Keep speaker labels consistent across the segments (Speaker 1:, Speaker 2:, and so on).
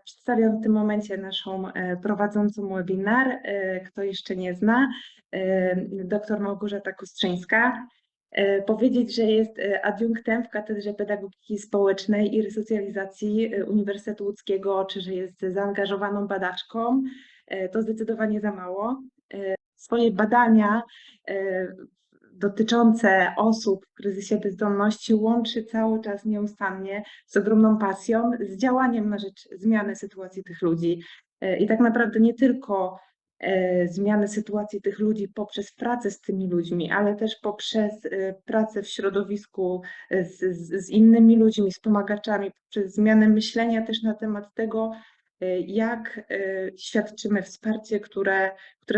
Speaker 1: Przedstawiam w tym momencie naszą prowadzącą webinar. Kto jeszcze nie zna, dr Małgorzata Kostrzyńska. Powiedzieć, że jest adiunktem w Katedrze Pedagogiki Społecznej i Resocjalizacji Uniwersytetu Łódzkiego, czy że jest zaangażowaną badaczką, to zdecydowanie za mało. Swoje badania dotyczące osób w kryzysie bezdomności łączy cały czas nieustannie z ogromną pasją, z działaniem na rzecz zmiany sytuacji tych ludzi. I tak naprawdę nie tylko zmiany sytuacji tych ludzi poprzez pracę z tymi ludźmi, ale też poprzez pracę w środowisku z innymi ludźmi, z pomagaczami, poprzez zmianę myślenia też na temat tego, jak świadczymy wsparcie, które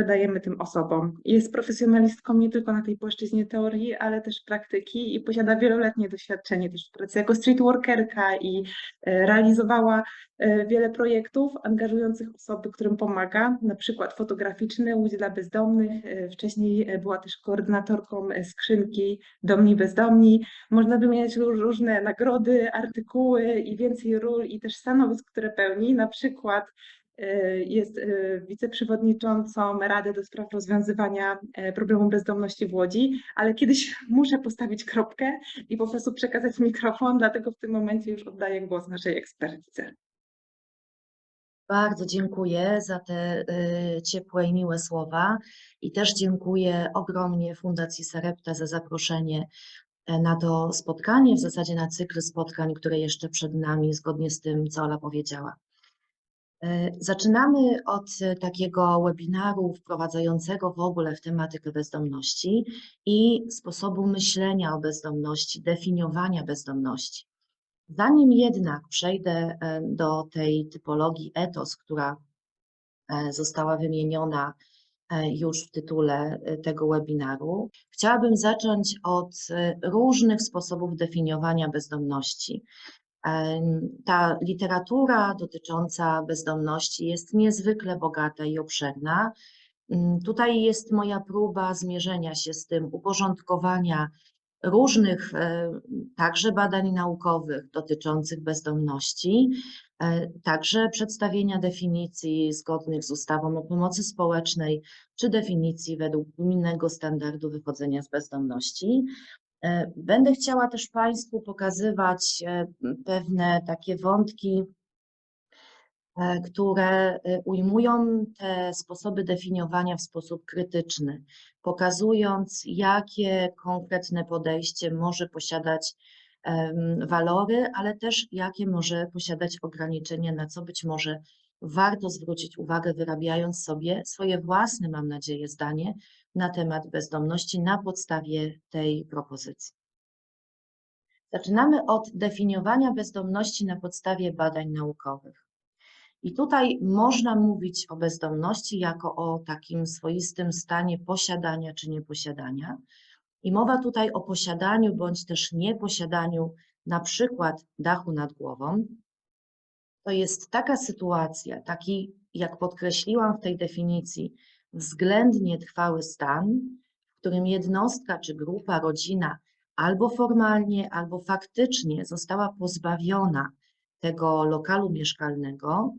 Speaker 1: dajemy tym osobom. Jest profesjonalistką nie tylko na tej płaszczyźnie teorii, ale też praktyki i posiada wieloletnie doświadczenie też w pracy jako street workerka i realizowała wiele projektów angażujących osoby, którym pomaga, na przykład fotograficzny Łódź dla bezdomnych. Wcześniej była też koordynatorką skrzynki Domni Bezdomni. Można wymieniać różne nagrody, artykuły i więcej ról i też stanowisk, które pełni. Na przykład jest wiceprzewodniczącą Rady do spraw rozwiązywania problemu bezdomności w Łodzi, ale kiedyś muszę postawić kropkę i po prostu przekazać mikrofon, dlatego w tym momencie już oddaję głos naszej ekspertce.
Speaker 2: Bardzo dziękuję za te ciepłe i miłe słowa i też dziękuję ogromnie Fundacji Sarepta za zaproszenie na to spotkanie, w zasadzie na cykl spotkań, które jeszcze przed nami, zgodnie z tym, co Ola powiedziała. Zaczynamy od takiego webinaru wprowadzającego w ogóle w tematykę bezdomności i sposobu myślenia o bezdomności, definiowania bezdomności. Zanim jednak przejdę do tej typologii etos, która została wymieniona już w tytule tego webinaru, chciałabym zacząć od różnych sposobów definiowania bezdomności. Ta literatura dotycząca bezdomności jest niezwykle bogata i obszerna. Tutaj jest moja próba zmierzenia się z tym, uporządkowania różnych także badań naukowych dotyczących bezdomności, także przedstawienia definicji zgodnych z ustawą o pomocy społecznej, czy definicji według gminnego standardu wychodzenia z bezdomności. Będę chciała też Państwu pokazywać pewne takie wątki, które ujmują te sposoby definiowania w sposób krytyczny, pokazując, jakie konkretne podejście może posiadać walory, ale też jakie może posiadać ograniczenia, na co być może warto zwrócić uwagę, wyrabiając sobie swoje własne, mam nadzieję, zdanie na temat bezdomności na podstawie tej propozycji. Zaczynamy od definiowania bezdomności na podstawie badań naukowych. I tutaj można mówić o bezdomności jako o takim swoistym stanie posiadania czy nieposiadania. I mowa tutaj o posiadaniu bądź też nieposiadaniu na przykład dachu nad głową. To jest taka sytuacja, taki, jak podkreśliłam w tej definicji, względnie trwały stan, w którym jednostka czy grupa, rodzina albo formalnie, albo faktycznie została pozbawiona tego lokalu mieszkalnego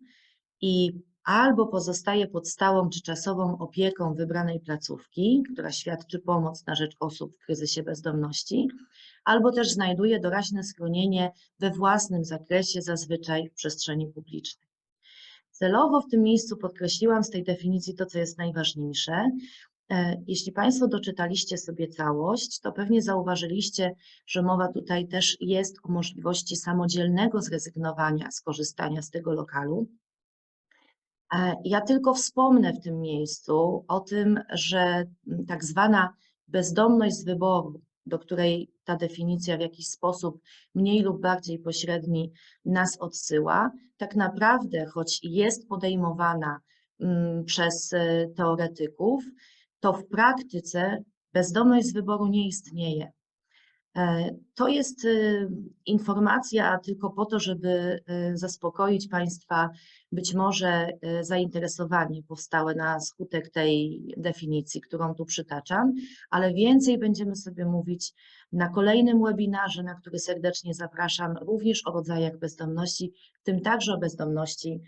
Speaker 2: i albo pozostaje pod stałą czy czasową opieką wybranej placówki, która świadczy pomoc na rzecz osób w kryzysie bezdomności, albo też znajduje doraźne schronienie we własnym zakresie, zazwyczaj w przestrzeni publicznej. Celowo w tym miejscu podkreśliłam z tej definicji to, co jest najważniejsze. Jeśli Państwo doczytaliście sobie całość, to pewnie zauważyliście, że mowa tutaj też jest o możliwości samodzielnego zrezygnowania z korzystania z tego lokalu. Ja tylko wspomnę w tym miejscu o tym, że tak zwana bezdomność z wyboru, do której ta definicja w jakiś sposób mniej lub bardziej pośredni nas odsyła, tak naprawdę, choć jest podejmowana przez teoretyków, to w praktyce bezdomność z wyboru nie istnieje. To jest informacja tylko po to, żeby zaspokoić Państwa być może zainteresowanie powstałe na skutek tej definicji, którą tu przytaczam, ale więcej będziemy sobie mówić na kolejnym webinarze, na który serdecznie zapraszam, również o rodzajach bezdomności, w tym także o bezdomności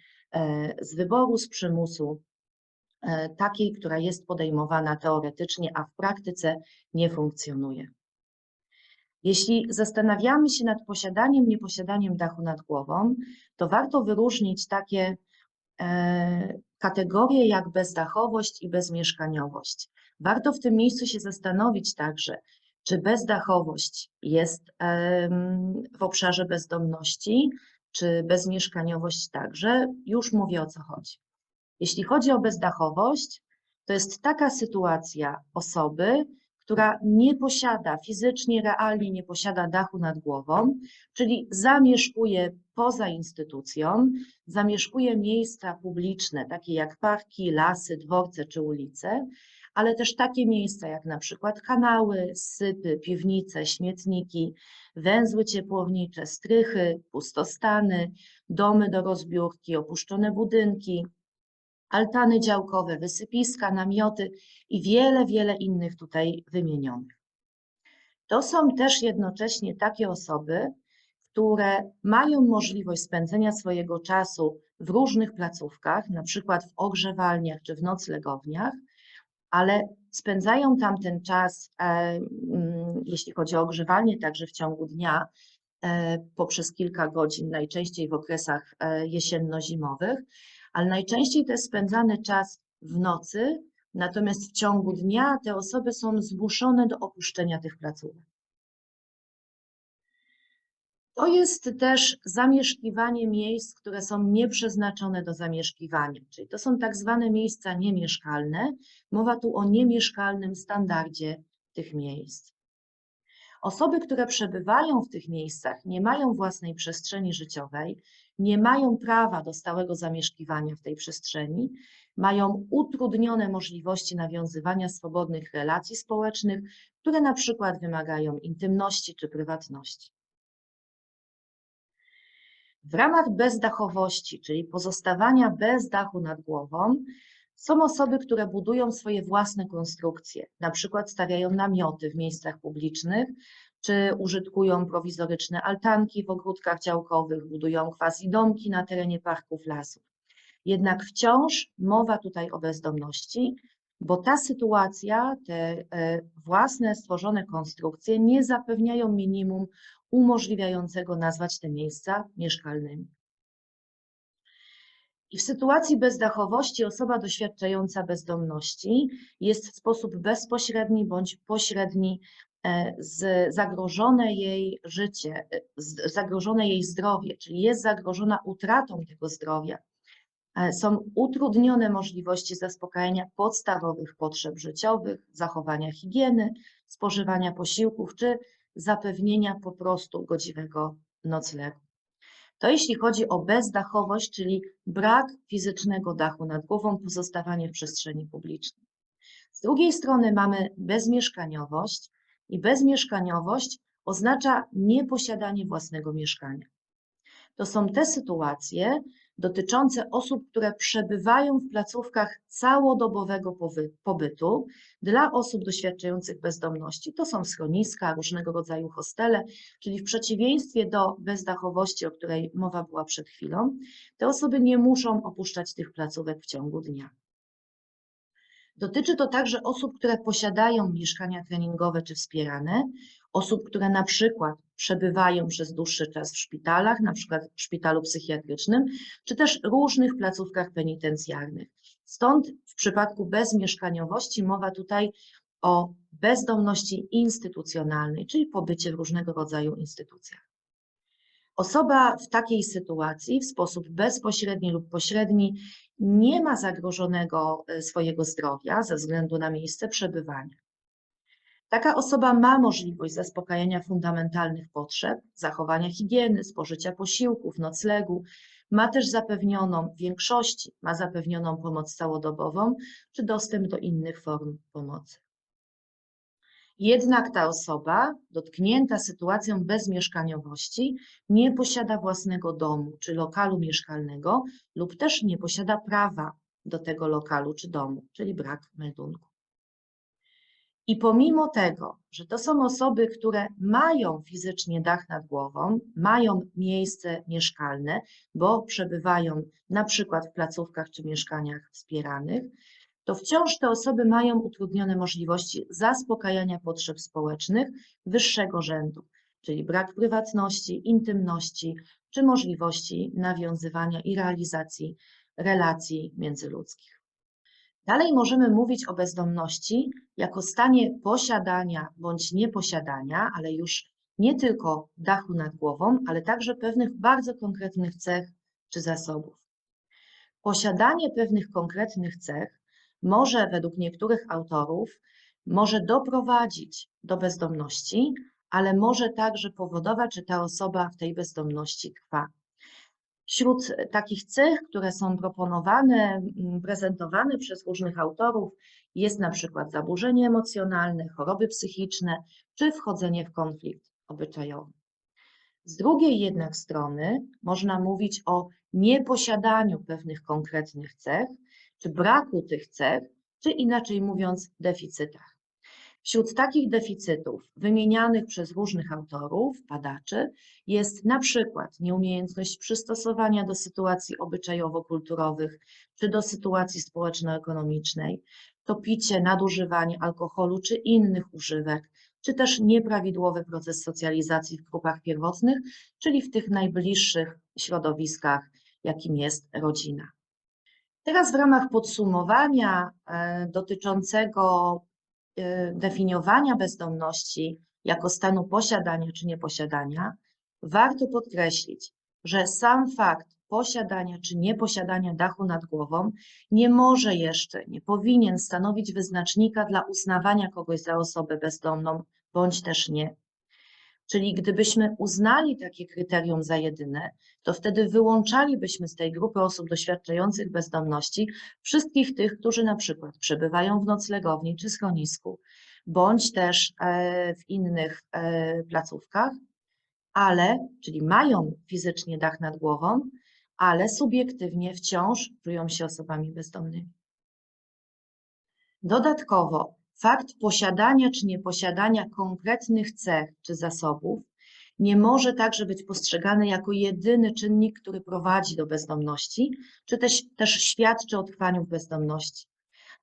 Speaker 2: z wyboru, z przymusu, takiej, która jest podejmowana teoretycznie, a w praktyce nie funkcjonuje. Jeśli zastanawiamy się nad posiadaniem, nieposiadaniem dachu nad głową, to warto wyróżnić takie kategorie jak bezdachowość i bezmieszkaniowość. Warto w tym miejscu się zastanowić także, czy bezdachowość jest w obszarze bezdomności, czy bezmieszkaniowość także. Już mówię, o co chodzi. Jeśli chodzi o bezdachowość, to jest taka sytuacja osoby, która nie posiada fizycznie, realnie nie posiada dachu nad głową, czyli zamieszkuje poza instytucją, zamieszkuje miejsca publiczne, takie jak parki, lasy, dworce czy ulice, ale też takie miejsca jak na przykład kanały, sypy, piwnice, śmietniki, węzły ciepłownicze, strychy, pustostany, domy do rozbiórki, opuszczone budynki, altany działkowe, wysypiska, namioty i wiele, wiele innych tutaj wymienionych. To są też jednocześnie takie osoby, które mają możliwość spędzenia swojego czasu w różnych placówkach, na przykład w ogrzewalniach czy w noclegowniach, ale spędzają tam ten czas, jeśli chodzi o ogrzewalnię, także w ciągu dnia, poprzez kilka godzin, najczęściej w okresach jesienno-zimowych, ale najczęściej to jest spędzany czas w nocy, natomiast w ciągu dnia te osoby są zmuszone do opuszczenia tych placówek. To jest też zamieszkiwanie miejsc, które są nieprzeznaczone do zamieszkiwania, czyli to są tak zwane miejsca niemieszkalne. Mowa tu o niemieszkalnym standardzie tych miejsc. Osoby, które przebywają w tych miejscach, nie mają własnej przestrzeni życiowej, nie mają prawa do stałego zamieszkiwania w tej przestrzeni, mają utrudnione możliwości nawiązywania swobodnych relacji społecznych, które na przykład wymagają intymności czy prywatności. W ramach bezdachowości, czyli pozostawania bez dachu nad głową, są osoby, które budują swoje własne konstrukcje, na przykład stawiają namioty w miejscach publicznych, czy użytkują prowizoryczne altanki w ogródkach działkowych, budują quasi-domki na terenie parków, lasów. Jednak wciąż mowa tutaj o bezdomności, bo ta sytuacja, te własne stworzone konstrukcje nie zapewniają minimum umożliwiającego nazwać te miejsca mieszkalnymi. I w sytuacji bezdachowości osoba doświadczająca bezdomności jest w sposób bezpośredni bądź pośredni zagrożone jej życie, zagrożone jej zdrowie, czyli jest zagrożona utratą tego zdrowia. Są utrudnione możliwości zaspokajania podstawowych potrzeb życiowych, zachowania higieny, spożywania posiłków czy zapewnienia po prostu godziwego noclegu. To jeśli chodzi o bezdachowość, czyli brak fizycznego dachu nad głową, pozostawanie w przestrzeni publicznej. Z drugiej strony mamy bezmieszkaniowość i bezmieszkaniowość oznacza nieposiadanie własnego mieszkania. To są te sytuacje dotyczące osób, które przebywają w placówkach całodobowego pobytu dla osób doświadczających bezdomności. To są schroniska, różnego rodzaju hostele, czyli w przeciwieństwie do bezdachowości, o której mowa była przed chwilą, te osoby nie muszą opuszczać tych placówek w ciągu dnia. Dotyczy to także osób, które posiadają mieszkania treningowe czy wspierane, osób, które na przykład przebywają przez dłuższy czas w szpitalach, na przykład w szpitalu psychiatrycznym, czy też różnych placówkach penitencjarnych. Stąd w przypadku bezmieszkaniowości mowa tutaj o bezdomności instytucjonalnej, czyli pobycie w różnego rodzaju instytucjach. Osoba w takiej sytuacji w sposób bezpośredni lub pośredni nie ma zagrożonego swojego zdrowia ze względu na miejsce przebywania. Taka osoba ma możliwość zaspokajania fundamentalnych potrzeb, zachowania higieny, spożycia posiłków, noclegu, ma też zapewnioną w większości, ma zapewnioną pomoc całodobową czy dostęp do innych form pomocy. Jednak ta osoba dotknięta sytuacją bezmieszkaniowości nie posiada własnego domu czy lokalu mieszkalnego lub też nie posiada prawa do tego lokalu czy domu, czyli brak meldunku. I pomimo tego, że to są osoby, które mają fizycznie dach nad głową, mają miejsce mieszkalne, bo przebywają na przykład w placówkach czy mieszkaniach wspieranych, to wciąż te osoby mają utrudnione możliwości zaspokajania potrzeb społecznych wyższego rzędu, czyli brak prywatności, intymności czy możliwości nawiązywania i realizacji relacji międzyludzkich. Dalej możemy mówić o bezdomności jako stanie posiadania bądź nieposiadania, ale już nie tylko dachu nad głową, ale także pewnych bardzo konkretnych cech czy zasobów. Posiadanie pewnych konkretnych cech może według niektórych autorów doprowadzić do bezdomności, ale może także powodować, że ta osoba w tej bezdomności trwa. Wśród takich cech, które są proponowane, prezentowane przez różnych autorów, jest na przykład zaburzenie emocjonalne, choroby psychiczne czy wchodzenie w konflikt obyczajowy. Z drugiej jednak strony można mówić o nieposiadaniu pewnych konkretnych cech, czy braku tych cech, czy inaczej mówiąc deficytach. Wśród takich deficytów wymienianych przez różnych autorów, badaczy, jest na przykład nieumiejętność przystosowania do sytuacji obyczajowo-kulturowych czy do sytuacji społeczno-ekonomicznej, to picie, nadużywanie alkoholu czy innych używek, czy też nieprawidłowy proces socjalizacji w grupach pierwotnych, czyli w tych najbliższych środowiskach, jakim jest rodzina. Teraz w ramach podsumowania dotyczącego definiowania bezdomności jako stanu posiadania czy nieposiadania, warto podkreślić, że sam fakt posiadania czy nieposiadania dachu nad głową nie może jeszcze, nie powinien stanowić wyznacznika dla uznawania kogoś za osobę bezdomną, bądź też nie. Czyli gdybyśmy uznali takie kryterium za jedyne, to wtedy wyłączalibyśmy z tej grupy osób doświadczających bezdomności wszystkich tych, którzy na przykład przebywają w noclegowni czy schronisku, bądź też w innych placówkach, czyli mają fizycznie dach nad głową, ale subiektywnie wciąż czują się osobami bezdomnymi. Dodatkowo fakt posiadania czy nieposiadania konkretnych cech czy zasobów nie może także być postrzegany jako jedyny czynnik, który prowadzi do bezdomności, czy też świadczy o trwaniu w bezdomności.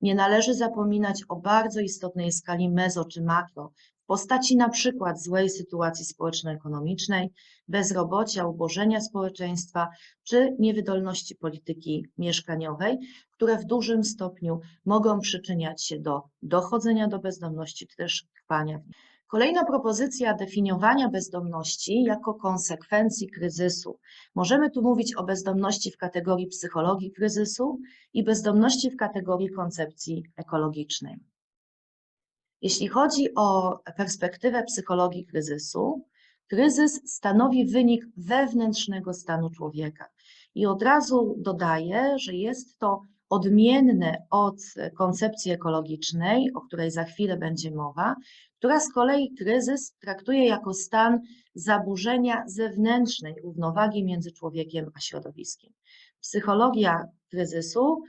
Speaker 2: Nie należy zapominać o bardzo istotnej skali mezo czy makro w postaci na przykład złej sytuacji społeczno-ekonomicznej, bezrobocia, ubożenia społeczeństwa czy niewydolności polityki mieszkaniowej, które w dużym stopniu mogą przyczyniać się do dochodzenia do bezdomności czy też trwania w niej. Kolejna propozycja definiowania bezdomności jako konsekwencji kryzysu. Możemy tu mówić o bezdomności w kategorii psychologii kryzysu i bezdomności w kategorii koncepcji ekologicznej. Jeśli chodzi o perspektywę psychologii kryzysu, kryzys stanowi wynik wewnętrznego stanu człowieka. I od razu dodaję, że jest to odmienne od koncepcji ekologicznej, o której za chwilę będzie mowa, która z kolei kryzys traktuje jako stan zaburzenia zewnętrznej równowagi między człowiekiem a środowiskiem. Psychologia kryzysu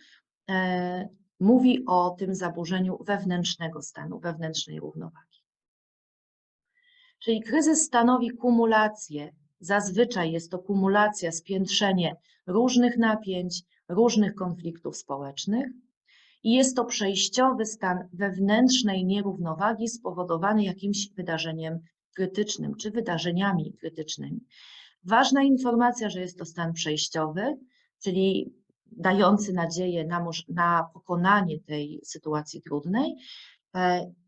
Speaker 2: mówi o tym zaburzeniu wewnętrznego stanu, wewnętrznej równowagi. Czyli kryzys stanowi kumulację, zazwyczaj jest to kumulacja, spiętrzenie różnych napięć, różnych konfliktów społecznych i jest to przejściowy stan wewnętrznej nierównowagi spowodowany jakimś wydarzeniem krytycznym czy wydarzeniami krytycznymi. Ważna informacja, że jest to stan przejściowy, czyli dający nadzieję na pokonanie tej sytuacji trudnej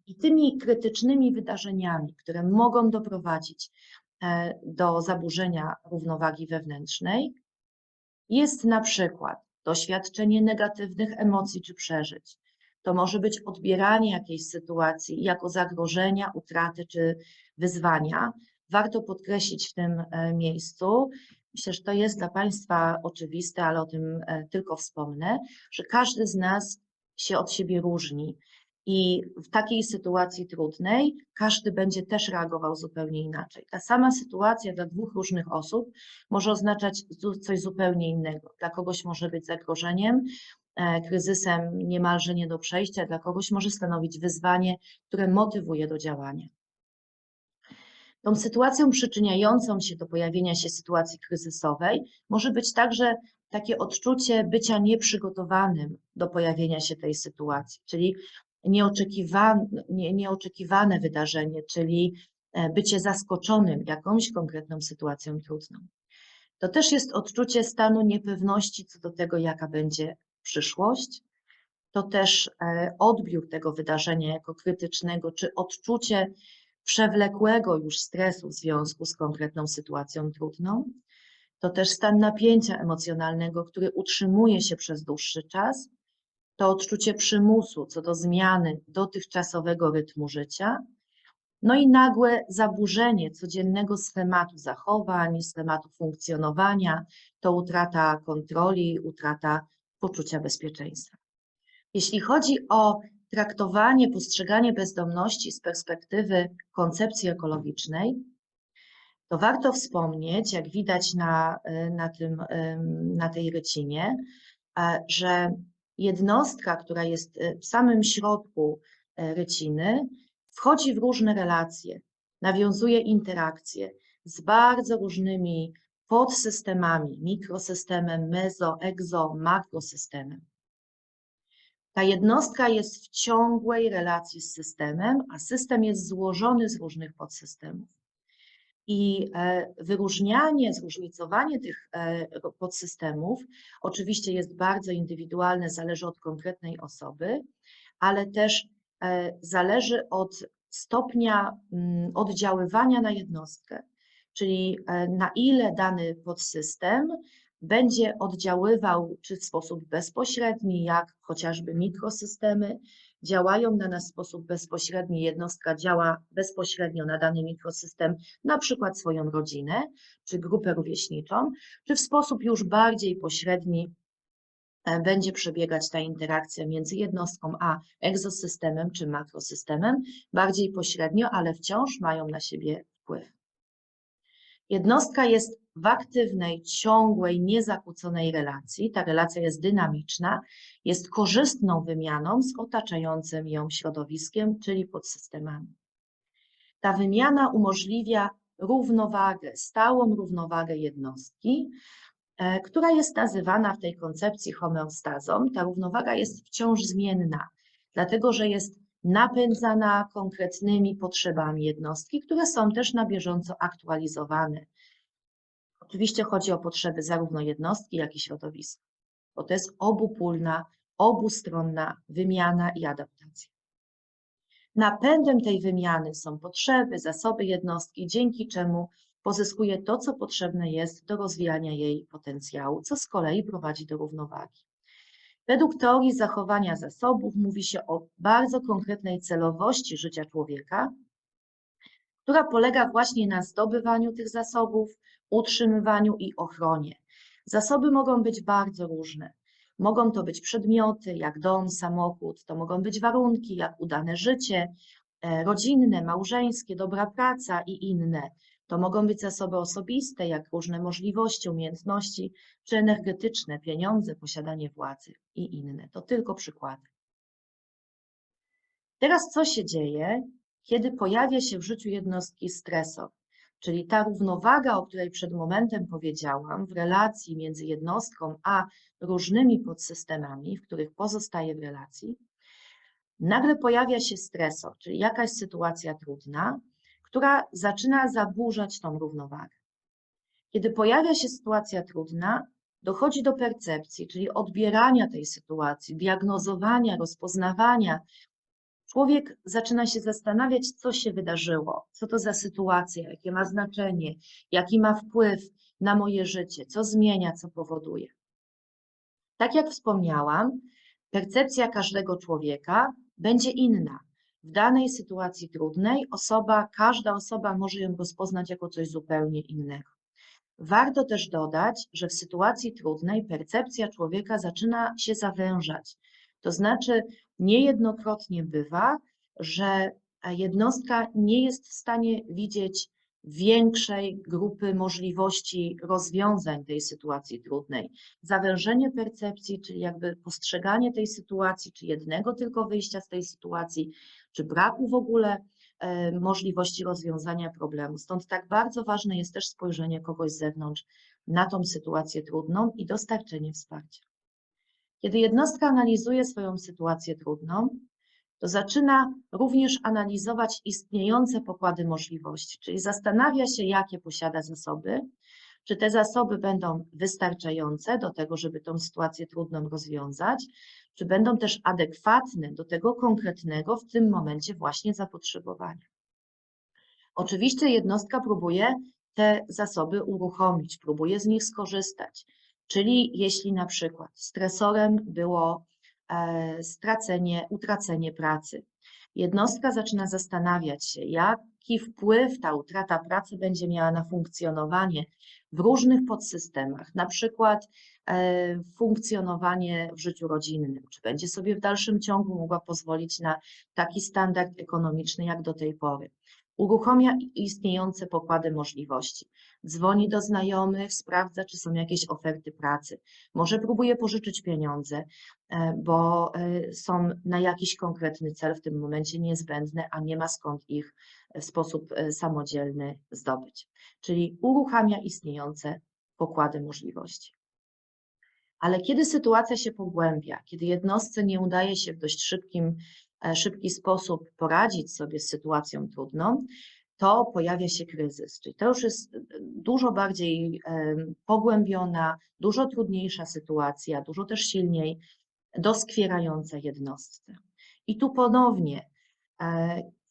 Speaker 2: i tymi krytycznymi wydarzeniami, które mogą doprowadzić do zaburzenia równowagi wewnętrznej, jest na przykład doświadczenie negatywnych emocji czy przeżyć. To może być odbieranie jakiejś sytuacji jako zagrożenia, utraty czy wyzwania. Warto podkreślić w tym miejscu, myślę, że to jest dla Państwa oczywiste, ale o tym tylko wspomnę, że każdy z nas się od siebie różni I w takiej sytuacji trudnej każdy będzie też reagował zupełnie inaczej. Ta sama sytuacja dla dwóch różnych osób może oznaczać coś zupełnie innego. Dla kogoś może być zagrożeniem, kryzysem niemalże nie do przejścia, dla kogoś może stanowić wyzwanie, które motywuje do działania. Tą sytuacją przyczyniającą się do pojawienia się sytuacji kryzysowej może być także takie odczucie bycia nieprzygotowanym do pojawienia się tej sytuacji, czyli nieoczekiwane wydarzenie, czyli bycie zaskoczonym jakąś konkretną sytuacją trudną. To też jest odczucie stanu niepewności co do tego, jaka będzie przyszłość. To też odbiór tego wydarzenia jako krytycznego, czy odczucie przewlekłego już stresu w związku z konkretną sytuacją trudną. To też stan napięcia emocjonalnego, który utrzymuje się przez dłuższy czas. To odczucie przymusu co do zmiany dotychczasowego rytmu życia. No i nagłe zaburzenie codziennego schematu zachowań, schematu funkcjonowania, to utrata kontroli, utrata poczucia bezpieczeństwa. Jeśli chodzi o traktowanie, postrzeganie bezdomności z perspektywy koncepcji ekologicznej, to warto wspomnieć, jak widać na tej rycinie, że jednostka, która jest w samym środku ryciny, wchodzi w różne relacje, nawiązuje interakcje z bardzo różnymi podsystemami, mikrosystemem, makrosystemem. Ta jednostka jest w ciągłej relacji z systemem, a system jest złożony z różnych podsystemów. I wyróżnianie, zróżnicowanie tych podsystemów oczywiście jest bardzo indywidualne, zależy od konkretnej osoby, ale też zależy od stopnia oddziaływania na jednostkę, czyli na ile dany podsystem będzie oddziaływał czy w sposób bezpośredni, jak chociażby mikrosystemy działają na nas w sposób bezpośredni, jednostka działa bezpośrednio na dany mikrosystem, na przykład swoją rodzinę czy grupę rówieśniczą, czy w sposób już bardziej pośredni będzie przebiegać ta interakcja między jednostką a egzosystemem czy makrosystemem, bardziej pośrednio, ale wciąż mają na siebie wpływ. Jednostka jest w aktywnej, ciągłej, niezakłóconej relacji. Ta relacja jest dynamiczna, jest korzystną wymianą z otaczającym ją środowiskiem, czyli podsystemami. Ta wymiana umożliwia równowagę, stałą równowagę jednostki, która jest nazywana w tej koncepcji homeostazą. Ta równowaga jest wciąż zmienna, dlatego że jest napędzana konkretnymi potrzebami jednostki, które są też na bieżąco aktualizowane. Oczywiście chodzi o potrzeby zarówno jednostki, jak i środowiska, bo to jest obopólna, obustronna wymiana i adaptacja. Napędem tej wymiany są potrzeby, zasoby jednostki, dzięki czemu pozyskuje to, co potrzebne jest do rozwijania jej potencjału, co z kolei prowadzi do równowagi. Według teorii zachowania zasobów mówi się o bardzo konkretnej celowości życia człowieka, która polega właśnie na zdobywaniu tych zasobów, utrzymywaniu i ochronie. Zasoby mogą być bardzo różne. Mogą to być przedmioty, jak dom, samochód, to mogą być warunki, jak udane życie, rodzinne, małżeńskie, dobra praca i inne. To mogą być zasoby osobiste, jak różne możliwości, umiejętności, czy energetyczne, pieniądze, posiadanie władzy i inne. To tylko przykłady. Teraz co się dzieje, kiedy pojawia się w życiu jednostki stresor? Czyli ta równowaga, o której przed momentem powiedziałam, w relacji między jednostką a różnymi podsystemami, w których pozostaje w relacji, nagle pojawia się stresor, czyli jakaś sytuacja trudna, która zaczyna zaburzać tą równowagę. Kiedy pojawia się sytuacja trudna, dochodzi do percepcji, czyli odbierania tej sytuacji, diagnozowania, rozpoznawania. Człowiek zaczyna się zastanawiać, co się wydarzyło, co to za sytuacja, jakie ma znaczenie, jaki ma wpływ na moje życie, co zmienia, co powoduje. Tak jak wspomniałam, percepcja każdego człowieka będzie inna. W danej sytuacji trudnej każda osoba może ją rozpoznać jako coś zupełnie innego. Warto też dodać, że w sytuacji trudnej percepcja człowieka zaczyna się zawężać, To znaczy, niejednokrotnie bywa, że jednostka nie jest w stanie widzieć większej grupy możliwości rozwiązań tej sytuacji trudnej. Zawężenie percepcji, czyli jakby postrzeganie tej sytuacji, czy jednego tylko wyjścia z tej sytuacji, czy braku w ogóle możliwości rozwiązania problemu. Stąd tak bardzo ważne jest też spojrzenie kogoś z zewnątrz na tą sytuację trudną i dostarczenie wsparcia. Kiedy jednostka analizuje swoją sytuację trudną, to zaczyna również analizować istniejące pokłady możliwości, czyli zastanawia się, jakie posiada zasoby, czy te zasoby będą wystarczające do tego, żeby tą sytuację trudną rozwiązać, czy będą też adekwatne do tego konkretnego w tym momencie właśnie zapotrzebowania. Oczywiście jednostka próbuje te zasoby uruchomić, próbuje z nich skorzystać. Czyli jeśli na przykład stresorem było utracenie pracy, jednostka zaczyna zastanawiać się, jaki wpływ ta utrata pracy będzie miała na funkcjonowanie w różnych podsystemach, na przykład funkcjonowanie w życiu rodzinnym, czy będzie sobie w dalszym ciągu mogła pozwolić na taki standard ekonomiczny jak do tej pory. Uruchamia istniejące pokłady możliwości. Dzwoni do znajomych, sprawdza, czy są jakieś oferty pracy. Może próbuje pożyczyć pieniądze, bo są na jakiś konkretny cel w tym momencie niezbędne, a nie ma skąd ich w sposób samodzielny zdobyć. Czyli uruchamia istniejące pokłady możliwości. Ale kiedy sytuacja się pogłębia, kiedy jednostce nie udaje się w dość szybki sposób poradzić sobie z sytuacją trudną, to pojawia się kryzys. Czyli to już jest dużo bardziej pogłębiona, dużo trudniejsza sytuacja, dużo też silniej doskwierająca jednostce. I tu ponownie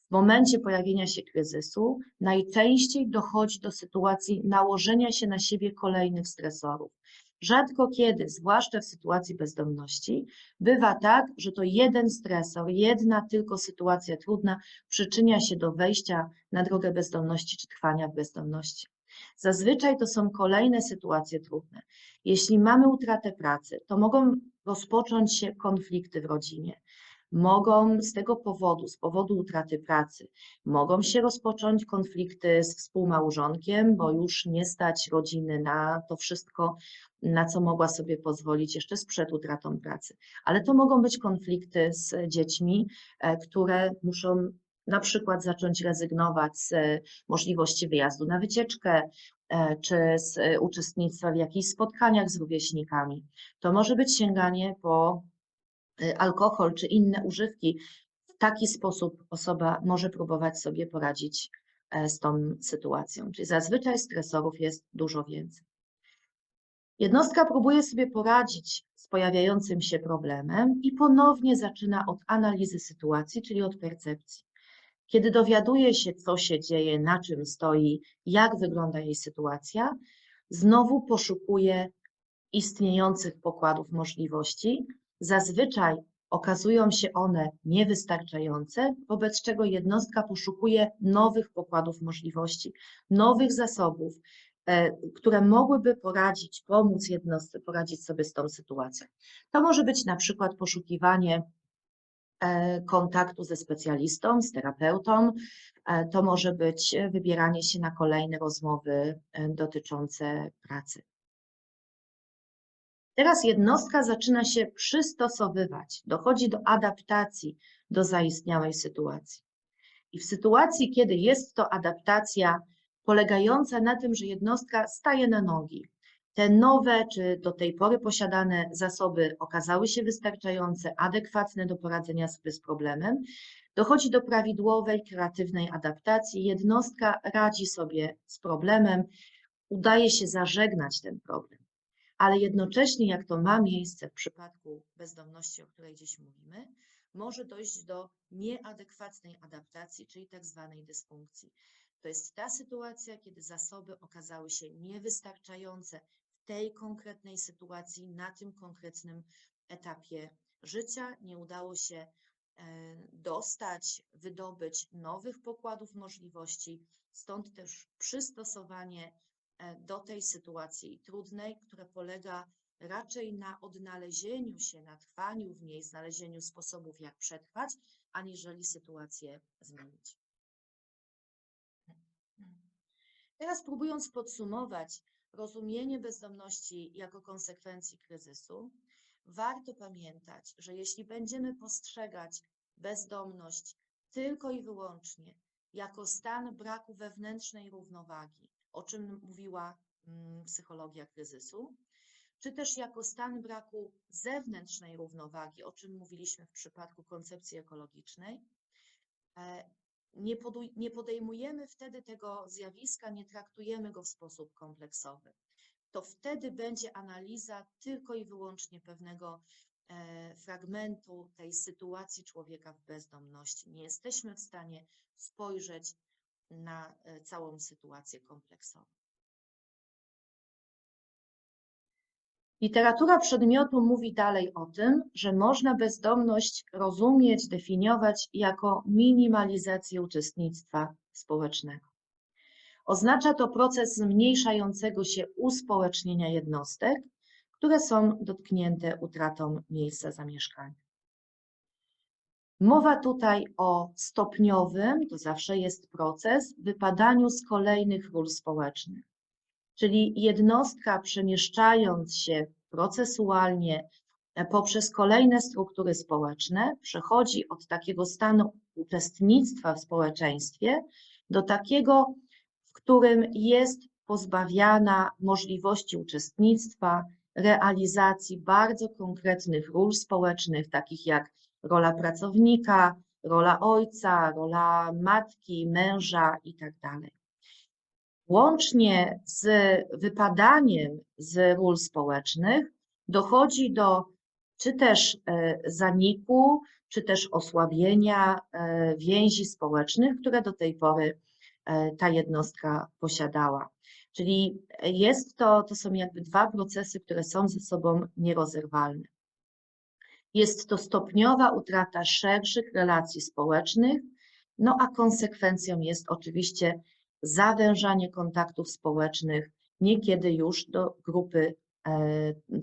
Speaker 2: w momencie pojawienia się kryzysu najczęściej dochodzi do sytuacji nałożenia się na siebie kolejnych stresorów. Rzadko kiedy, zwłaszcza w sytuacji bezdomności, bywa tak, że to jeden stresor, jedna tylko sytuacja trudna przyczynia się do wejścia na drogę bezdomności czy trwania w bezdomności. Zazwyczaj to są kolejne sytuacje trudne. Jeśli mamy utratę pracy, to mogą rozpocząć się konflikty w rodzinie. Mogą z tego powodu, z powodu utraty pracy, mogą się rozpocząć konflikty z współmałżonkiem, bo już nie stać rodziny na to wszystko, na co mogła sobie pozwolić jeszcze sprzed utratą pracy. Ale to mogą być konflikty z dziećmi, które muszą na przykład zacząć rezygnować z możliwości wyjazdu na wycieczkę, czy z uczestnictwa w jakichś spotkaniach z rówieśnikami. To może być sięganie po alkohol czy inne używki. W taki sposób osoba może próbować sobie poradzić z tą sytuacją. Czyli zazwyczaj stresorów jest dużo więcej. Jednostka próbuje sobie poradzić z pojawiającym się problemem i ponownie zaczyna od analizy sytuacji, czyli od percepcji. Kiedy dowiaduje się, co się dzieje, na czym stoi, jak wygląda jej sytuacja, znowu poszukuje istniejących pokładów możliwości. Zazwyczaj okazują się one niewystarczające, wobec czego jednostka poszukuje nowych pokładów możliwości, nowych zasobów, które mogłyby pomóc jednostce poradzić sobie z tą sytuacją. To może być na przykład poszukiwanie kontaktu ze specjalistą, z terapeutą, to może być wybieranie się na kolejne rozmowy dotyczące pracy. Teraz jednostka zaczyna się przystosowywać, dochodzi do adaptacji do zaistniałej sytuacji. I w sytuacji, kiedy jest to adaptacja polegająca na tym, że jednostka staje na nogi, te nowe czy do tej pory posiadane zasoby okazały się wystarczające, adekwatne do poradzenia sobie z problemem, dochodzi do prawidłowej, kreatywnej adaptacji. Jednostka radzi sobie z problemem, udaje się zażegnać ten problem. Ale jednocześnie, jak to ma miejsce w przypadku bezdomności, o której dziś mówimy, może dojść do nieadekwatnej adaptacji, czyli tak zwanej dysfunkcji. To jest ta sytuacja, kiedy zasoby okazały się niewystarczające w tej konkretnej sytuacji, na tym konkretnym etapie życia. Nie udało się wydobyć nowych pokładów możliwości, stąd też przystosowanie do tej sytuacji trudnej, które polega raczej na odnalezieniu się, na trwaniu w niej, znalezieniu sposobów, jak przetrwać, aniżeli sytuację zmienić. Teraz próbując podsumować rozumienie bezdomności jako konsekwencji kryzysu, warto pamiętać, że jeśli będziemy postrzegać bezdomność tylko i wyłącznie jako stan braku wewnętrznej równowagi, o czym mówiła psychologia kryzysu, czy też jako stan braku zewnętrznej równowagi, o czym mówiliśmy w przypadku koncepcji ekologicznej, nie podejmujemy wtedy tego zjawiska, nie traktujemy go w sposób kompleksowy. To wtedy będzie analiza tylko i wyłącznie pewnego fragmentu tej sytuacji człowieka w bezdomności. Nie jesteśmy w stanie spojrzeć na całą sytuację kompleksowo. Literatura przedmiotu mówi dalej o tym, że można bezdomność rozumieć, definiować jako minimalizację uczestnictwa społecznego. Oznacza to proces zmniejszającego się uspołecznienia jednostek, które są dotknięte utratą miejsca zamieszkania. Mowa tutaj o stopniowym, to zawsze jest proces, wypadaniu z kolejnych ról społecznych. Czyli jednostka, przemieszczając się procesualnie poprzez kolejne struktury społeczne, przechodzi od takiego stanu uczestnictwa w społeczeństwie do takiego, w którym jest pozbawiana możliwości uczestnictwa, realizacji bardzo konkretnych ról społecznych, takich jak rola pracownika, rola ojca, rola matki, męża itd. Łącznie z wypadaniem z ról społecznych dochodzi do czy też zaniku, czy też osłabienia więzi społecznych, które do tej pory ta jednostka posiadała. Czyli to są jakby dwa procesy, które są ze sobą nierozerwalne. Jest to stopniowa utrata szerszych relacji społecznych, no a konsekwencją jest oczywiście zawężanie kontaktów społecznych, niekiedy już do grupy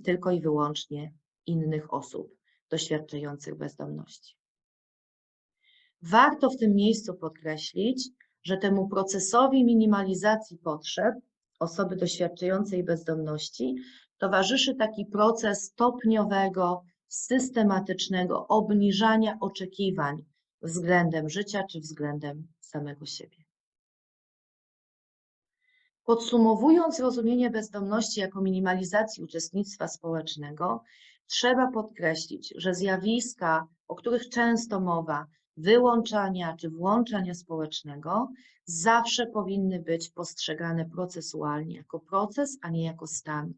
Speaker 2: tylko i wyłącznie innych osób doświadczających bezdomności. Warto w tym miejscu podkreślić, że temu procesowi minimalizacji potrzeb osoby doświadczającej bezdomności towarzyszy taki proces stopniowego, systematycznego obniżania oczekiwań względem życia czy względem samego siebie. Podsumowując rozumienie bezdomności jako minimalizacji uczestnictwa społecznego, trzeba podkreślić, że zjawiska, o których często mowa, wyłączania czy włączania społecznego, zawsze powinny być postrzegane procesualnie, jako proces, a nie jako stan.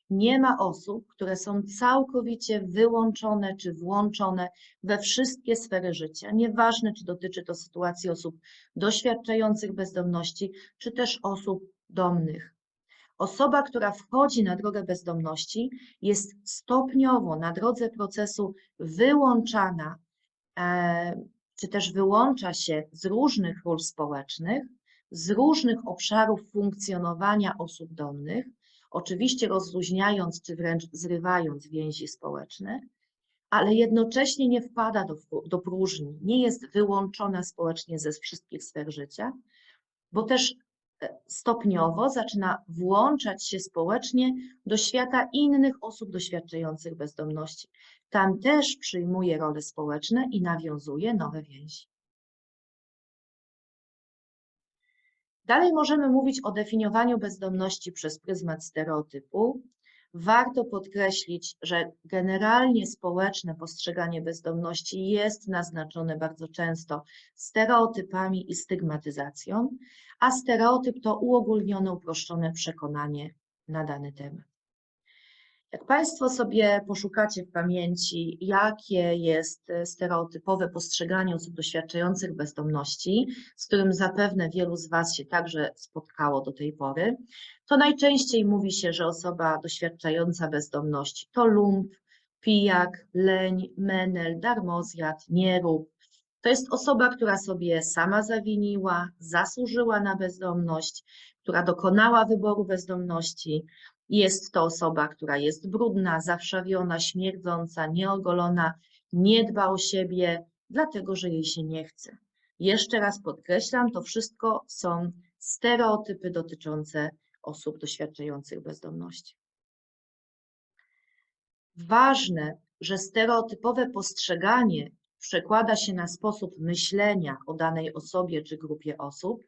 Speaker 2: Nie ma osób, które są całkowicie wyłączone czy włączone we wszystkie sfery życia. Nieważne, czy dotyczy to sytuacji osób doświadczających bezdomności, czy też osób domnych. Osoba, która wchodzi na drogę bezdomności, jest stopniowo na drodze procesu wyłączana, czy też wyłącza się z różnych ról społecznych, z różnych obszarów funkcjonowania osób domnych, oczywiście rozluźniając czy wręcz zrywając więzi społeczne, ale jednocześnie nie wpada do próżni, nie jest wyłączona społecznie ze wszystkich sfer życia, bo też stopniowo zaczyna włączać się społecznie do świata innych osób doświadczających bezdomności. Tam też przyjmuje role społeczne i nawiązuje nowe więzi. Dalej możemy mówić o definiowaniu bezdomności przez pryzmat stereotypu. Warto podkreślić, że generalnie społeczne postrzeganie bezdomności jest naznaczone bardzo często stereotypami i stygmatyzacją, a stereotyp to uogólnione, uproszczone przekonanie na dany temat. Jak Państwo sobie poszukacie w pamięci, jakie jest stereotypowe postrzeganie osób doświadczających bezdomności, z którym zapewne wielu z Was się także spotkało do tej pory, to najczęściej mówi się, że osoba doświadczająca bezdomności to lump, pijak, leń, menel, darmozjad, nierób. To jest osoba, która sobie sama zawiniła, zasłużyła na bezdomność, która dokonała wyboru bezdomności, Jest to osoba, która jest brudna, zawszawiona, śmierdząca, nieogolona, nie dba o siebie, dlatego że jej się nie chce. Jeszcze raz podkreślam, to wszystko są stereotypy dotyczące osób doświadczających bezdomności. Ważne, że stereotypowe postrzeganie przekłada się na sposób myślenia o danej osobie czy grupie osób,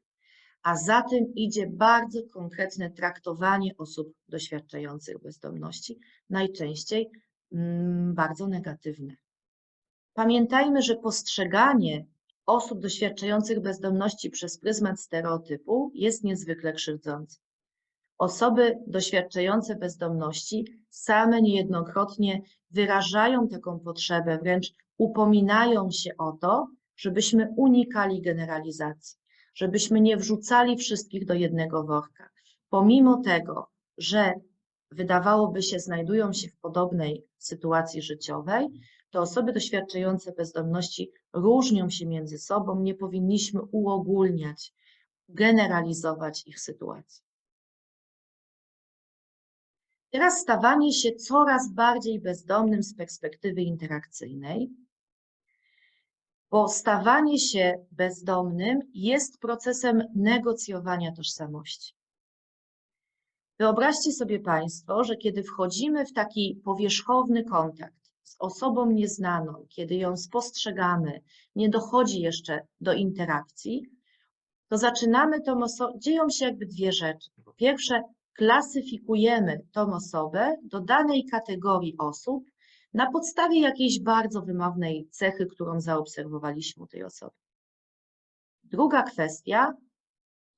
Speaker 2: a za tym idzie bardzo konkretne traktowanie osób doświadczających bezdomności, najczęściej bardzo negatywne. Pamiętajmy, że postrzeganie osób doświadczających bezdomności przez pryzmat stereotypu jest niezwykle krzywdzące. Osoby doświadczające bezdomności same niejednokrotnie wyrażają taką potrzebę, wręcz upominają się o to, żebyśmy unikali generalizacji, żebyśmy nie wrzucali wszystkich do jednego worka. Pomimo tego, że wydawałoby się, znajdują się w podobnej sytuacji życiowej, to osoby doświadczające bezdomności różnią się między sobą, nie powinniśmy uogólniać, generalizować ich sytuacji. Teraz stawanie się coraz bardziej bezdomnym z perspektywy interakcyjnej, bo stawanie się bezdomnym jest procesem negocjowania tożsamości. Wyobraźcie sobie Państwo, że kiedy wchodzimy w taki powierzchowny kontakt z osobą nieznaną, kiedy ją spostrzegamy, nie dochodzi jeszcze do interakcji, to zaczynamy tą osobę, dzieją się jakby dwie rzeczy. Po pierwsze, klasyfikujemy tą osobę do danej kategorii osób na podstawie jakiejś bardzo wymownej cechy, którą zaobserwowaliśmy u tej osoby. Druga kwestia,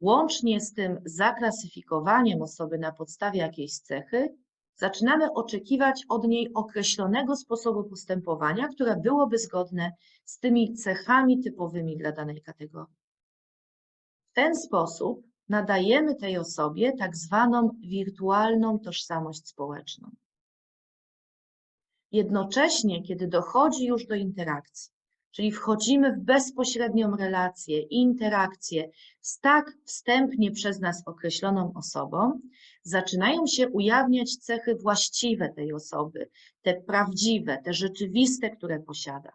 Speaker 2: łącznie z tym zaklasyfikowaniem osoby na podstawie jakiejś cechy, zaczynamy oczekiwać od niej określonego sposobu postępowania, które byłoby zgodne z tymi cechami typowymi dla danej kategorii. W ten sposób nadajemy tej osobie tak zwaną wirtualną tożsamość społeczną. Jednocześnie, kiedy dochodzi już do interakcji, czyli wchodzimy w bezpośrednią relację, interakcję z tak wstępnie przez nas określoną osobą, zaczynają się ujawniać cechy właściwe tej osoby, te prawdziwe, te rzeczywiste, które posiada.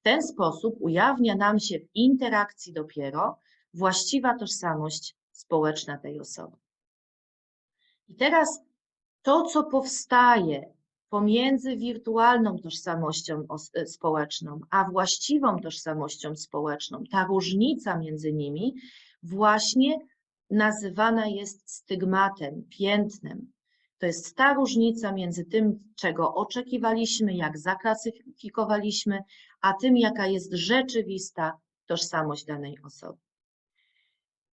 Speaker 2: W ten sposób ujawnia nam się w interakcji dopiero właściwa tożsamość społeczna tej osoby. I teraz to, co powstaje pomiędzy wirtualną tożsamością społeczną, a właściwą tożsamością społeczną, ta różnica między nimi właśnie nazywana jest stygmatem, piętnem. To jest ta różnica między tym, czego oczekiwaliśmy, jak zaklasyfikowaliśmy, a tym, jaka jest rzeczywista tożsamość danej osoby.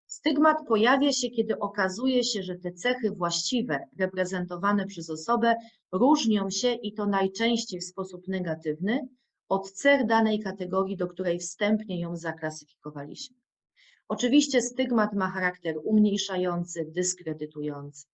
Speaker 2: Stygmat pojawia się, kiedy okazuje się, że te cechy właściwe reprezentowane przez osobę różnią się i to najczęściej w sposób negatywny od cech danej kategorii, do której wstępnie ją zaklasyfikowaliśmy. Oczywiście stygmat ma charakter umniejszający, dyskredytujący.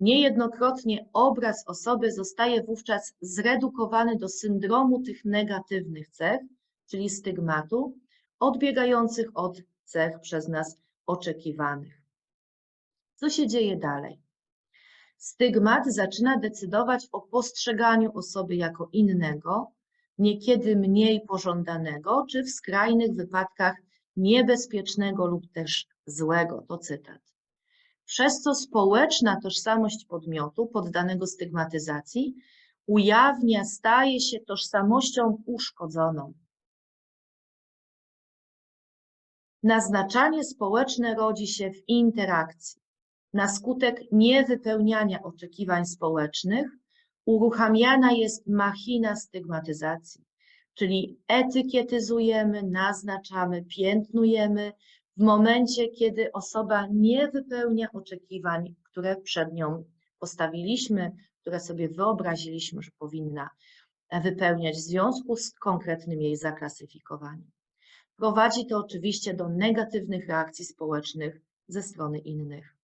Speaker 2: Niejednokrotnie obraz osoby zostaje wówczas zredukowany do syndromu tych negatywnych cech, czyli stygmatu, odbiegających od cech przez nas oczekiwanych. Co się dzieje dalej? Stygmat zaczyna decydować o postrzeganiu osoby jako innego, niekiedy mniej pożądanego, czy w skrajnych wypadkach niebezpiecznego lub też złego. To cytat. Przez co społeczna tożsamość podmiotu poddanego stygmatyzacji ujawnia, staje się tożsamością uszkodzoną. Naznaczanie społeczne rodzi się w interakcji. Na skutek niewypełniania oczekiwań społecznych uruchamiana jest machina stygmatyzacji, czyli etykietyzujemy, naznaczamy, piętnujemy w momencie, kiedy osoba nie wypełnia oczekiwań, które przed nią postawiliśmy, które sobie wyobraziliśmy, że powinna wypełniać w związku z konkretnym jej zaklasyfikowaniem. Prowadzi to oczywiście do negatywnych reakcji społecznych ze strony innych.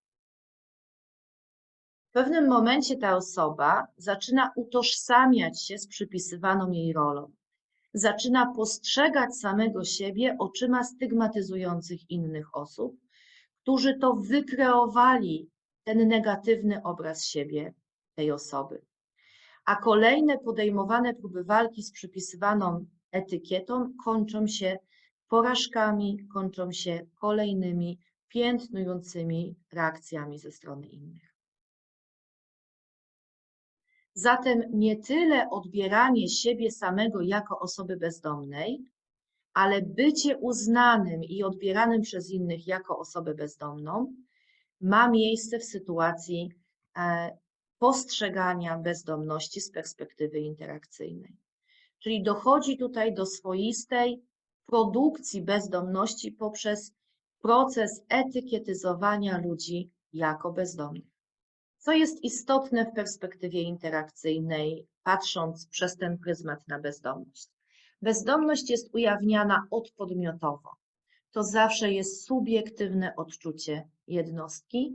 Speaker 2: W pewnym momencie ta osoba zaczyna utożsamiać się z przypisywaną jej rolą. Zaczyna postrzegać samego siebie oczyma stygmatyzujących innych osób, którzy to wykreowali ten negatywny obraz siebie tej osoby. A kolejne podejmowane próby walki z przypisywaną etykietą kończą się porażkami, kończą się kolejnymi piętnującymi reakcjami ze strony innych. Zatem nie tyle odbieranie siebie samego jako osoby bezdomnej, ale bycie uznanym i odbieranym przez innych jako osobę bezdomną ma miejsce w sytuacji postrzegania bezdomności z perspektywy interakcyjnej. Czyli dochodzi tutaj do swoistej produkcji bezdomności poprzez proces etykietyzowania ludzi jako bezdomnych. Co jest istotne w perspektywie interakcyjnej, patrząc przez ten pryzmat na bezdomność? Bezdomność jest ujawniana odpodmiotowo. To zawsze jest subiektywne odczucie jednostki,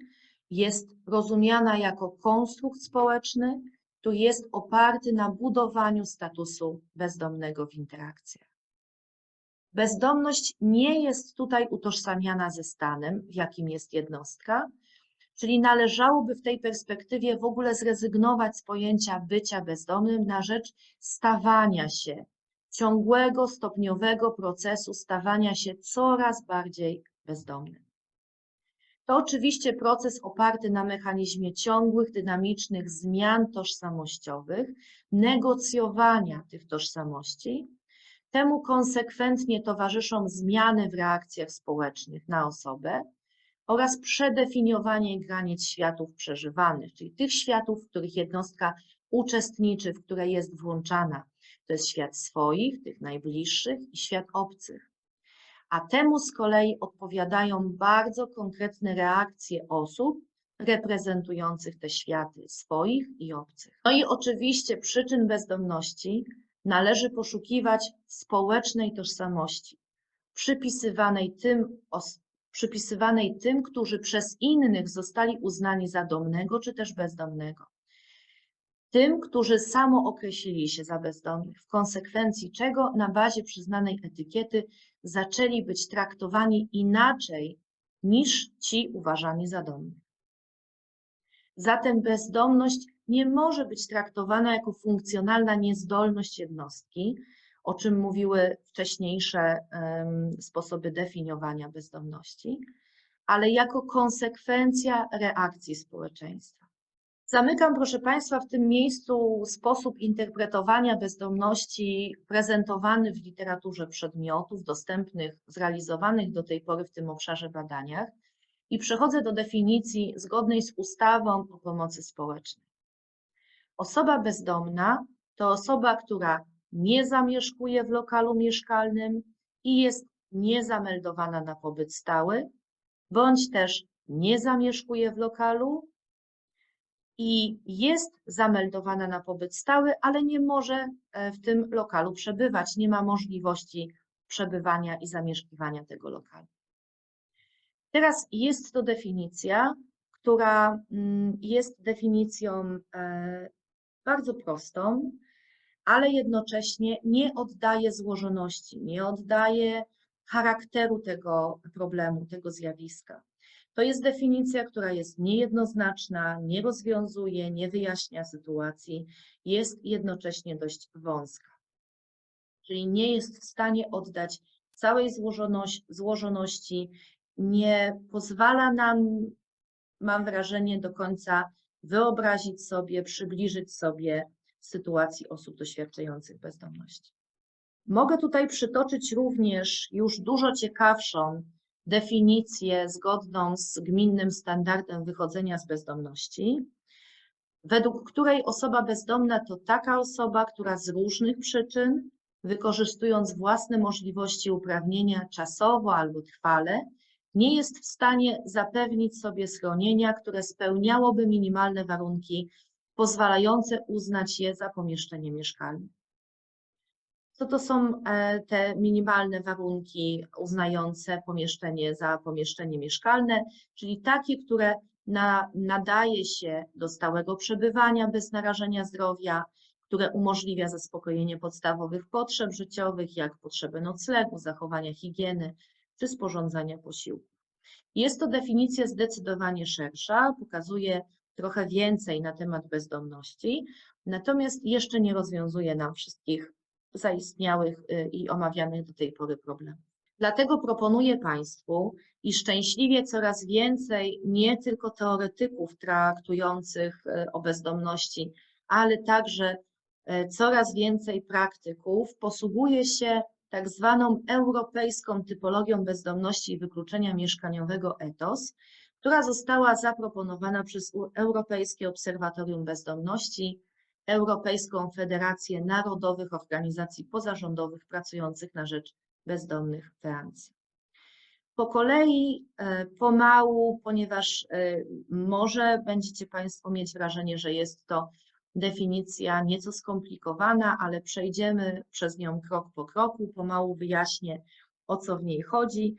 Speaker 2: jest rozumiana jako konstrukt społeczny, który jest oparty na budowaniu statusu bezdomnego w interakcjach. Bezdomność nie jest tutaj utożsamiana ze stanem, w jakim jest jednostka, czyli należałoby w tej perspektywie w ogóle zrezygnować z pojęcia bycia bezdomnym na rzecz stawania się, ciągłego, stopniowego procesu stawania się coraz bardziej bezdomnym. To oczywiście proces oparty na mechanizmie ciągłych, dynamicznych zmian tożsamościowych, negocjowania tych tożsamości. Temu konsekwentnie towarzyszą zmiany w reakcjach społecznych na osobę oraz przedefiniowanie granic światów przeżywanych, czyli tych światów, w których jednostka uczestniczy, w które jest włączana. To jest świat swoich, tych najbliższych i świat obcych. A temu z kolei odpowiadają bardzo konkretne reakcje osób reprezentujących te światy swoich i obcych. No i oczywiście przyczyn bezdomności należy poszukiwać w społecznej tożsamości, przypisywanej tym, którzy przez innych zostali uznani za domnego czy też bezdomnego. Tym, którzy samookreślili się za bezdomnych, w konsekwencji czego na bazie przyznanej etykiety zaczęli być traktowani inaczej niż ci uważani za domnych. Zatem bezdomność nie może być traktowana jako funkcjonalna niezdolność jednostki, o czym mówiły wcześniejsze sposoby definiowania bezdomności, ale jako konsekwencja reakcji społeczeństwa. Zamykam, proszę Państwa, w tym miejscu sposób interpretowania bezdomności prezentowany w literaturze przedmiotów dostępnych, zrealizowanych do tej pory w tym obszarze badaniach i przechodzę do definicji zgodnej z ustawą o pomocy społecznej. Osoba bezdomna to osoba, która nie zamieszkuje w lokalu mieszkalnym i jest niezameldowana na pobyt stały, bądź też nie zamieszkuje w lokalu i jest zameldowana na pobyt stały, ale nie może w tym lokalu przebywać, nie ma możliwości przebywania i zamieszkiwania tego lokalu. Teraz jest to definicja, która jest definicją bardzo prostą, ale jednocześnie nie oddaje złożoności, nie oddaje charakteru tego problemu, tego zjawiska. To jest definicja, która jest niejednoznaczna, nie rozwiązuje, nie wyjaśnia sytuacji, jest jednocześnie dość wąska. Czyli nie jest w stanie oddać całej złożoności, nie pozwala nam, mam wrażenie, do końca wyobrazić sobie, przybliżyć sobie sytuacji osób doświadczających bezdomności. Mogę tutaj przytoczyć również już dużo ciekawszą definicję zgodną z gminnym standardem wychodzenia z bezdomności, według której osoba bezdomna to taka osoba, która z różnych przyczyn, wykorzystując własne możliwości uprawnienia czasowo albo trwale, nie jest w stanie zapewnić sobie schronienia, które spełniałoby minimalne warunki pozwalające uznać je za pomieszczenie mieszkalne. Co to są te minimalne warunki uznające pomieszczenie za pomieszczenie mieszkalne, czyli takie, które nadaje się do stałego przebywania bez narażenia zdrowia, które umożliwia zaspokojenie podstawowych potrzeb życiowych, jak potrzeby noclegu, zachowania higieny czy sporządzania posiłków. Jest to definicja zdecydowanie szersza, pokazuje trochę więcej na temat bezdomności, natomiast jeszcze nie rozwiązuje nam wszystkich zaistniałych i omawianych do tej pory problemów. Dlatego proponuję Państwu, i szczęśliwie coraz więcej nie tylko teoretyków traktujących o bezdomności, ale także coraz więcej praktyków posługuje się tak zwaną europejską typologią bezdomności i wykluczenia mieszkaniowego ETOS, która została zaproponowana przez Europejskie Obserwatorium Bezdomności, Europejską Federację Narodowych Organizacji Pozarządowych pracujących na rzecz bezdomnych Francji. Po kolei, pomału, ponieważ może będziecie Państwo mieć wrażenie, że jest to definicja nieco skomplikowana, ale przejdziemy przez nią krok po kroku, pomału wyjaśnię, o co w niej chodzi,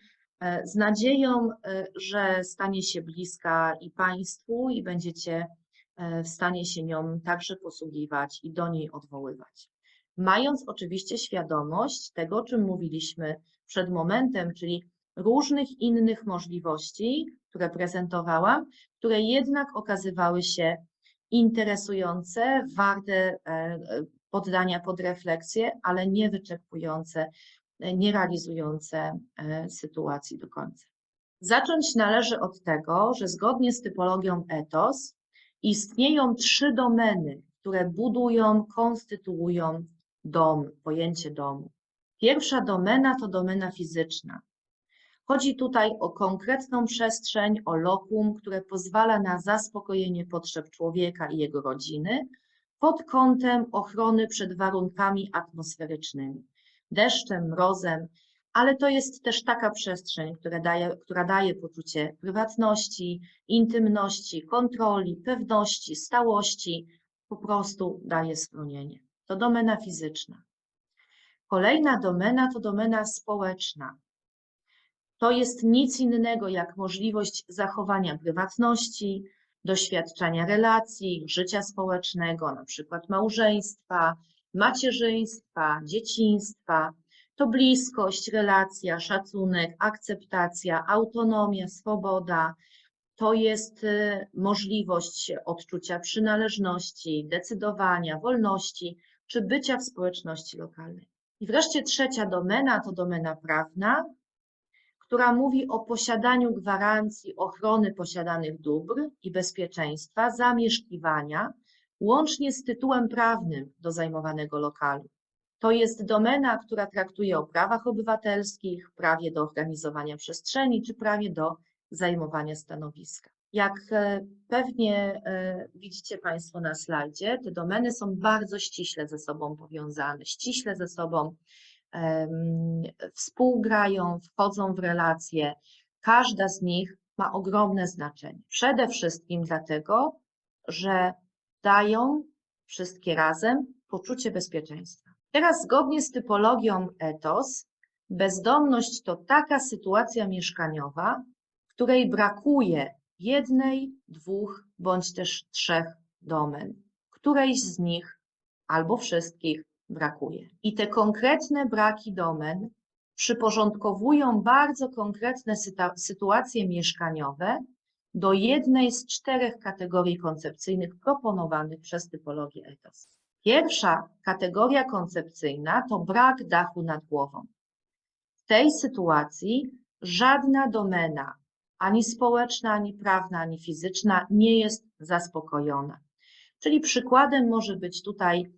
Speaker 2: z nadzieją, że stanie się bliska i Państwu i będziecie w stanie się nią także posługiwać i do niej odwoływać. Mając oczywiście świadomość tego, o czym mówiliśmy przed momentem, czyli różnych innych możliwości, które prezentowałam, które jednak okazywały się interesujące, warte poddania pod refleksję, ale nie wyczerpujące, nie realizujące sytuacji do końca. Zacząć należy od tego, że zgodnie z typologią ETOS istnieją 3 domeny, które budują, konstytuują dom, pojęcie domu. Pierwsza domena to domena fizyczna. Chodzi tutaj o konkretną przestrzeń, o lokum, które pozwala na zaspokojenie potrzeb człowieka i jego rodziny pod kątem ochrony przed warunkami atmosferycznymi, deszczem, mrozem, ale to jest też taka przestrzeń, która daje poczucie prywatności, intymności, kontroli, pewności, stałości, po prostu daje schronienie. To domena fizyczna. Kolejna domena to domena społeczna. To jest nic innego jak możliwość zachowania prywatności, doświadczania relacji, życia społecznego, na przykład małżeństwa, macierzyństwa, dzieciństwa. To bliskość, relacja, szacunek, akceptacja, autonomia, swoboda. To jest możliwość odczucia przynależności, decydowania, wolności czy bycia w społeczności lokalnej. I wreszcie trzecia domena to domena prawna, która mówi o posiadaniu gwarancji ochrony posiadanych dóbr i bezpieczeństwa zamieszkiwania, łącznie z tytułem prawnym do zajmowanego lokalu. To jest domena, która traktuje o prawach obywatelskich, prawie do organizowania przestrzeni czy prawie do zajmowania stanowiska. Jak pewnie widzicie Państwo na slajdzie, te domeny są bardzo ściśle ze sobą powiązane, ściśle ze sobą współgrają, wchodzą w relacje. Każda z nich ma ogromne znaczenie. Przede wszystkim dlatego, że dają wszystkie razem poczucie bezpieczeństwa. Teraz zgodnie z typologią ETOS, bezdomność to taka sytuacja mieszkaniowa, w której brakuje 1, 2 bądź też 3 domen. Którejś z nich albo wszystkich brakuje. I te konkretne braki domen przyporządkowują bardzo konkretne sytuacje mieszkaniowe do jednej z 4 kategorii koncepcyjnych proponowanych przez typologię ETOS. Pierwsza kategoria koncepcyjna to brak dachu nad głową. W tej sytuacji żadna domena, ani społeczna, ani prawna, ani fizyczna nie jest zaspokojona. Czyli przykładem może być tutaj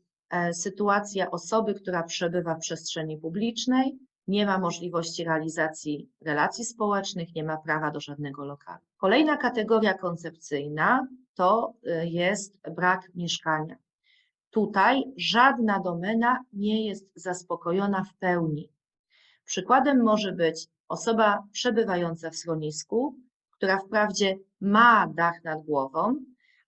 Speaker 2: sytuacja osoby, która przebywa w przestrzeni publicznej, nie ma możliwości realizacji relacji społecznych, nie ma prawa do żadnego lokalu. Kolejna kategoria koncepcyjna to jest brak mieszkania. Tutaj żadna domena nie jest zaspokojona w pełni. Przykładem może być osoba przebywająca w schronisku, która wprawdzie ma dach nad głową,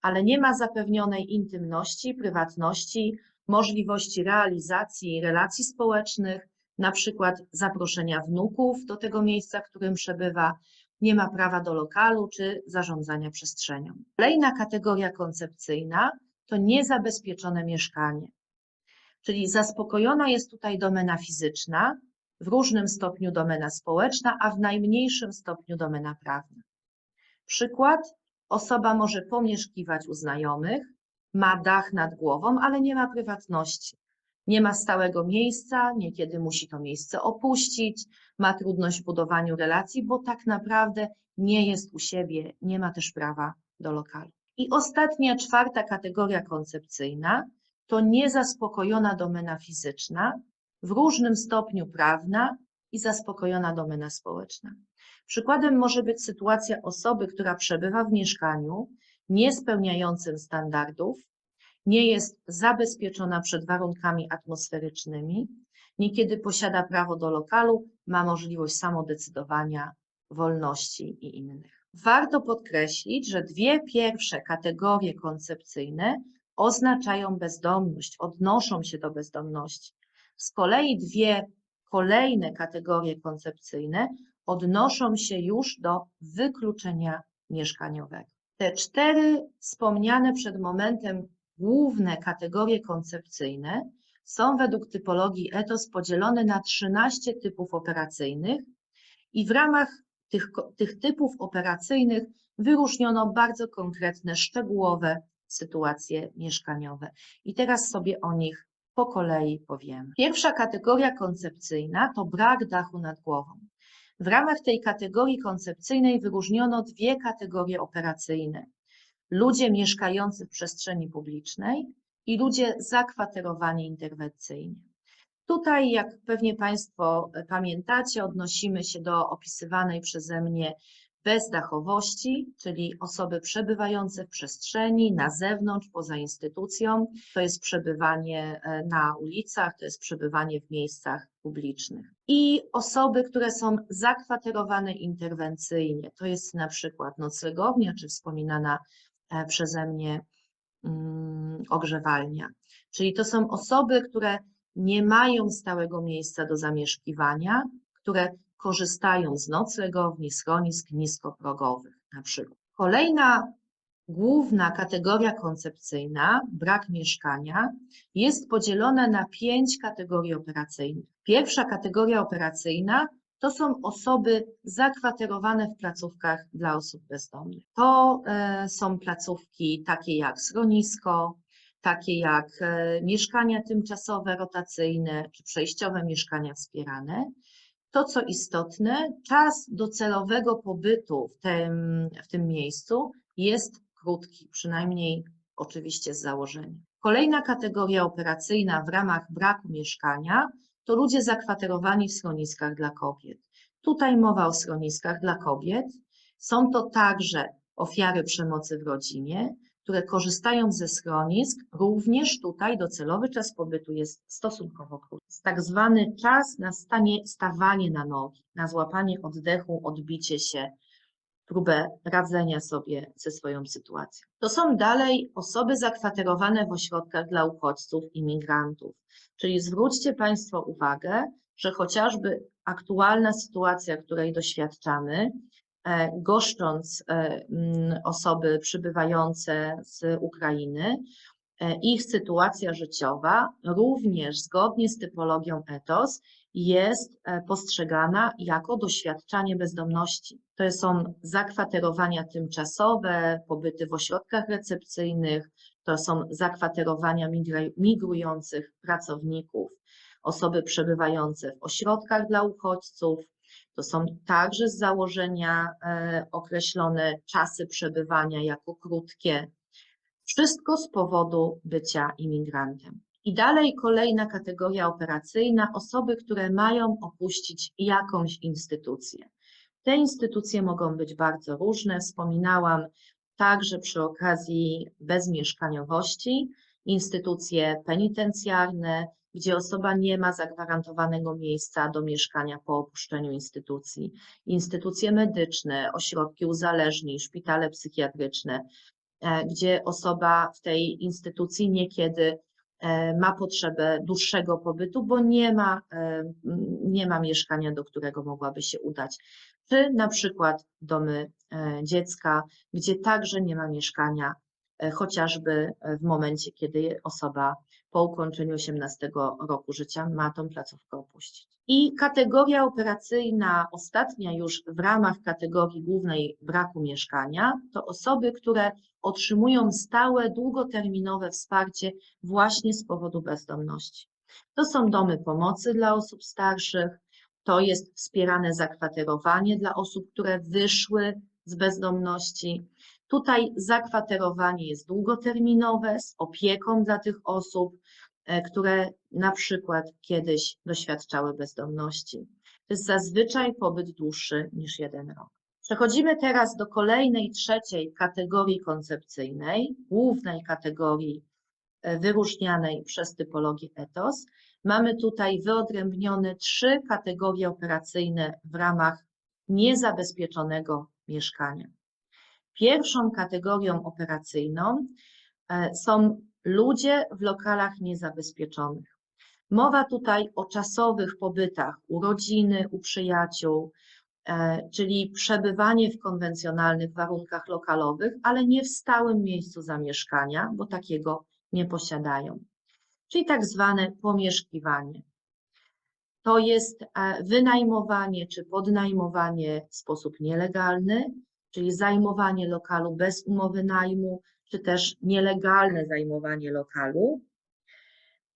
Speaker 2: ale nie ma zapewnionej intymności, prywatności, możliwości realizacji relacji społecznych, na przykład zaproszenia wnuków do tego miejsca, w którym przebywa, nie ma prawa do lokalu czy zarządzania przestrzenią. Kolejna kategoria koncepcyjna to niezabezpieczone mieszkanie, czyli zaspokojona jest tutaj domena fizyczna, w różnym stopniu domena społeczna, a w najmniejszym stopniu domena prawna. Przykład: osoba może pomieszkiwać u znajomych, ma dach nad głową, ale nie ma prywatności. Nie ma stałego miejsca, niekiedy musi to miejsce opuścić, ma trudność w budowaniu relacji, bo tak naprawdę nie jest u siebie, nie ma też prawa do lokalu. I ostatnia, czwarta kategoria koncepcyjna to niezaspokojona domena fizyczna, w różnym stopniu prawna i zaspokojona domena społeczna. Przykładem może być sytuacja osoby, która przebywa w mieszkaniu niespełniającym standardów, nie jest zabezpieczona przed warunkami atmosferycznymi, niekiedy posiada prawo do lokalu, ma możliwość samodecydowania, wolności i innych. Warto podkreślić, że dwie pierwsze kategorie koncepcyjne oznaczają bezdomność, odnoszą się do bezdomności. Z kolei dwie kolejne kategorie koncepcyjne odnoszą się już do wykluczenia mieszkaniowego. Te cztery wspomniane przed momentem główne kategorie koncepcyjne są według typologii ETOS podzielone na 13 typów operacyjnych i w ramach tych typów operacyjnych wyróżniono bardzo konkretne, szczegółowe sytuacje mieszkaniowe. I teraz sobie o nich po kolei powiemy. Pierwsza kategoria koncepcyjna to brak dachu nad głową. W ramach tej kategorii koncepcyjnej wyróżniono dwie kategorie operacyjne: ludzie mieszkający w przestrzeni publicznej i ludzie zakwaterowani interwencyjnie. Tutaj, jak pewnie Państwo pamiętacie, odnosimy się do opisywanej przeze mnie bezdachowości, czyli osoby przebywające w przestrzeni, na zewnątrz, poza instytucją. To jest przebywanie na ulicach, to jest przebywanie w miejscach publicznych. I osoby, które są zakwaterowane interwencyjnie, to jest na przykład noclegownia, czy wspominana przeze mnie ogrzewalnia. Czyli to są osoby, które nie mają stałego miejsca do zamieszkiwania, które korzystają z noclegowni, schronisk niskoprogowych na przykład. Kolejna główna kategoria koncepcyjna, brak mieszkania, jest podzielona na 5 kategorii operacyjnych. Pierwsza kategoria operacyjna to są osoby zakwaterowane w placówkach dla osób bezdomnych. To są placówki takie jak schronisko, takie jak mieszkania tymczasowe, rotacyjne czy przejściowe mieszkania wspierane. To, co istotne, czas docelowego pobytu w tym miejscu jest krótki, przynajmniej oczywiście z założenia. Kolejna kategoria operacyjna w ramach braku mieszkania to ludzie zakwaterowani w schroniskach dla kobiet. Tutaj mowa o schroniskach dla kobiet. Są to także ofiary przemocy w rodzinie, które korzystają ze schronisk. Również tutaj docelowy czas pobytu jest stosunkowo krótki. Tak zwany czas na stawanie na nogi, na złapanie oddechu, odbicie się, próbę radzenia sobie ze swoją sytuacją. To są dalej osoby zakwaterowane w ośrodkach dla uchodźców i migrantów. Czyli zwróćcie Państwo uwagę, że chociażby aktualna sytuacja, której doświadczamy, goszcząc osoby przybywające z Ukrainy, ich sytuacja życiowa również zgodnie z typologią ETOS jest postrzegana jako doświadczanie bezdomności. To są zakwaterowania tymczasowe, pobyty w ośrodkach recepcyjnych, to są zakwaterowania migrujących pracowników, osoby przebywające w ośrodkach dla uchodźców. To są także z założenia określone czasy przebywania jako krótkie. Wszystko z powodu bycia imigrantem. I dalej kolejna kategoria operacyjna, osoby, które mają opuścić jakąś instytucję. Te instytucje mogą być bardzo różne. Wspominałam także przy okazji bezmieszkaniowości, instytucje penitencjarne, gdzie osoba nie ma zagwarantowanego miejsca do mieszkania po opuszczeniu instytucji, instytucje medyczne, ośrodki uzależnień, szpitale psychiatryczne, gdzie osoba w tej instytucji niekiedy ma potrzebę dłuższego pobytu, bo nie ma mieszkania, do którego mogłaby się udać. Czy na przykład domy dziecka, gdzie także nie ma mieszkania, chociażby w momencie, kiedy osoba po ukończeniu 18 roku życia ma tą placówkę opuścić. I kategoria operacyjna, ostatnia już w ramach kategorii głównej braku mieszkania, to osoby, które otrzymują stałe, długoterminowe wsparcie właśnie z powodu bezdomności. To są domy pomocy dla osób starszych, to jest wspierane zakwaterowanie dla osób, które wyszły z bezdomności. Tutaj zakwaterowanie jest długoterminowe, z opieką dla tych osób, które na przykład kiedyś doświadczały bezdomności. To jest zazwyczaj pobyt dłuższy niż 1 rok. Przechodzimy teraz do kolejnej, trzeciej kategorii koncepcyjnej, głównej kategorii wyróżnianej przez typologię ETOS. Mamy tutaj wyodrębnione 3 kategorie operacyjne w ramach niezabezpieczonego mieszkania. Pierwszą kategorią operacyjną są ludzie w lokalach niezabezpieczonych. Mowa tutaj o czasowych pobytach u rodziny, u przyjaciół, czyli przebywanie w konwencjonalnych warunkach lokalowych, ale nie w stałym miejscu zamieszkania, bo takiego nie posiadają. Czyli tak zwane pomieszkiwanie. To jest wynajmowanie czy podnajmowanie w sposób nielegalny, czyli zajmowanie lokalu bez umowy najmu, czy też nielegalne zajmowanie lokalu.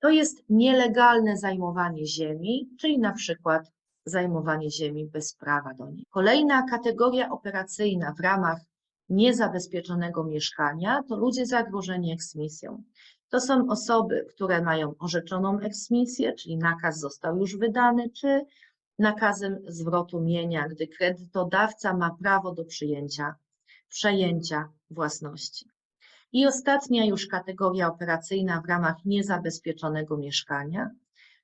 Speaker 2: To jest nielegalne zajmowanie ziemi, czyli na przykład zajmowanie ziemi bez prawa do niej. Kolejna kategoria operacyjna w ramach niezabezpieczonego mieszkania to ludzie zagrożeni eksmisją. To są osoby, które mają orzeczoną eksmisję, czyli nakaz został już wydany, czy nakazem zwrotu mienia, gdy kredytodawca ma prawo do przejęcia własności. I ostatnia już kategoria operacyjna w ramach niezabezpieczonego mieszkania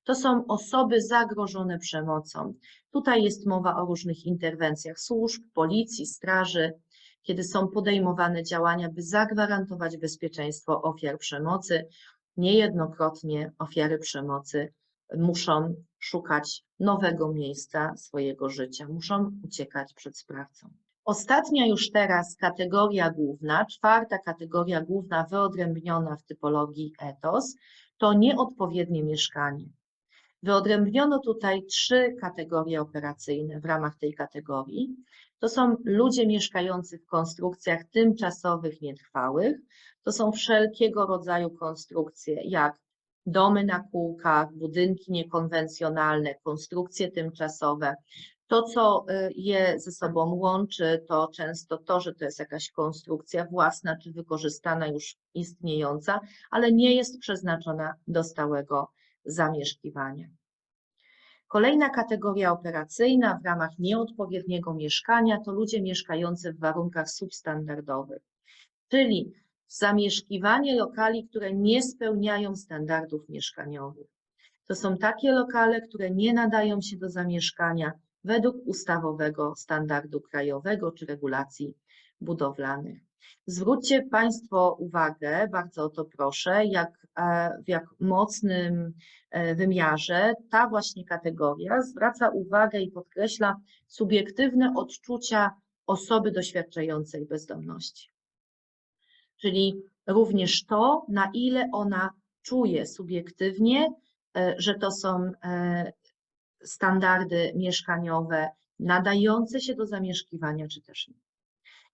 Speaker 2: to są osoby zagrożone przemocą. Tutaj jest mowa o różnych interwencjach służb, policji, straży, kiedy są podejmowane działania, by zagwarantować bezpieczeństwo ofiar przemocy. Niejednokrotnie ofiary przemocy muszą szukać nowego miejsca swojego życia, muszą uciekać przed sprawcą. Ostatnia już teraz kategoria główna, 4. kategoria główna wyodrębniona w typologii ETOS, to nieodpowiednie mieszkanie. Wyodrębniono tutaj 3 kategorie operacyjne w ramach tej kategorii. To są ludzie mieszkający w konstrukcjach tymczasowych, nietrwałych. To są wszelkiego rodzaju konstrukcje, jak domy na kółkach, budynki niekonwencjonalne, konstrukcje tymczasowe. To, co je ze sobą łączy, to często to, że to jest jakaś konstrukcja własna czy wykorzystana już istniejąca, ale nie jest przeznaczona do stałego zamieszkiwania. Kolejna kategoria operacyjna w ramach nieodpowiedniego mieszkania to ludzie mieszkający w warunkach substandardowych, czyli zamieszkiwanie lokali, które nie spełniają standardów mieszkaniowych. To są takie lokale, które nie nadają się do zamieszkania według ustawowego standardu krajowego czy regulacji budowlanych. Zwróćcie Państwo uwagę, bardzo o to proszę, w jak mocnym wymiarze ta właśnie kategoria zwraca uwagę i podkreśla subiektywne odczucia osoby doświadczającej bezdomności. Czyli również to, na ile ona czuje subiektywnie, że to są standardy mieszkaniowe nadające się do zamieszkiwania, czy też nie.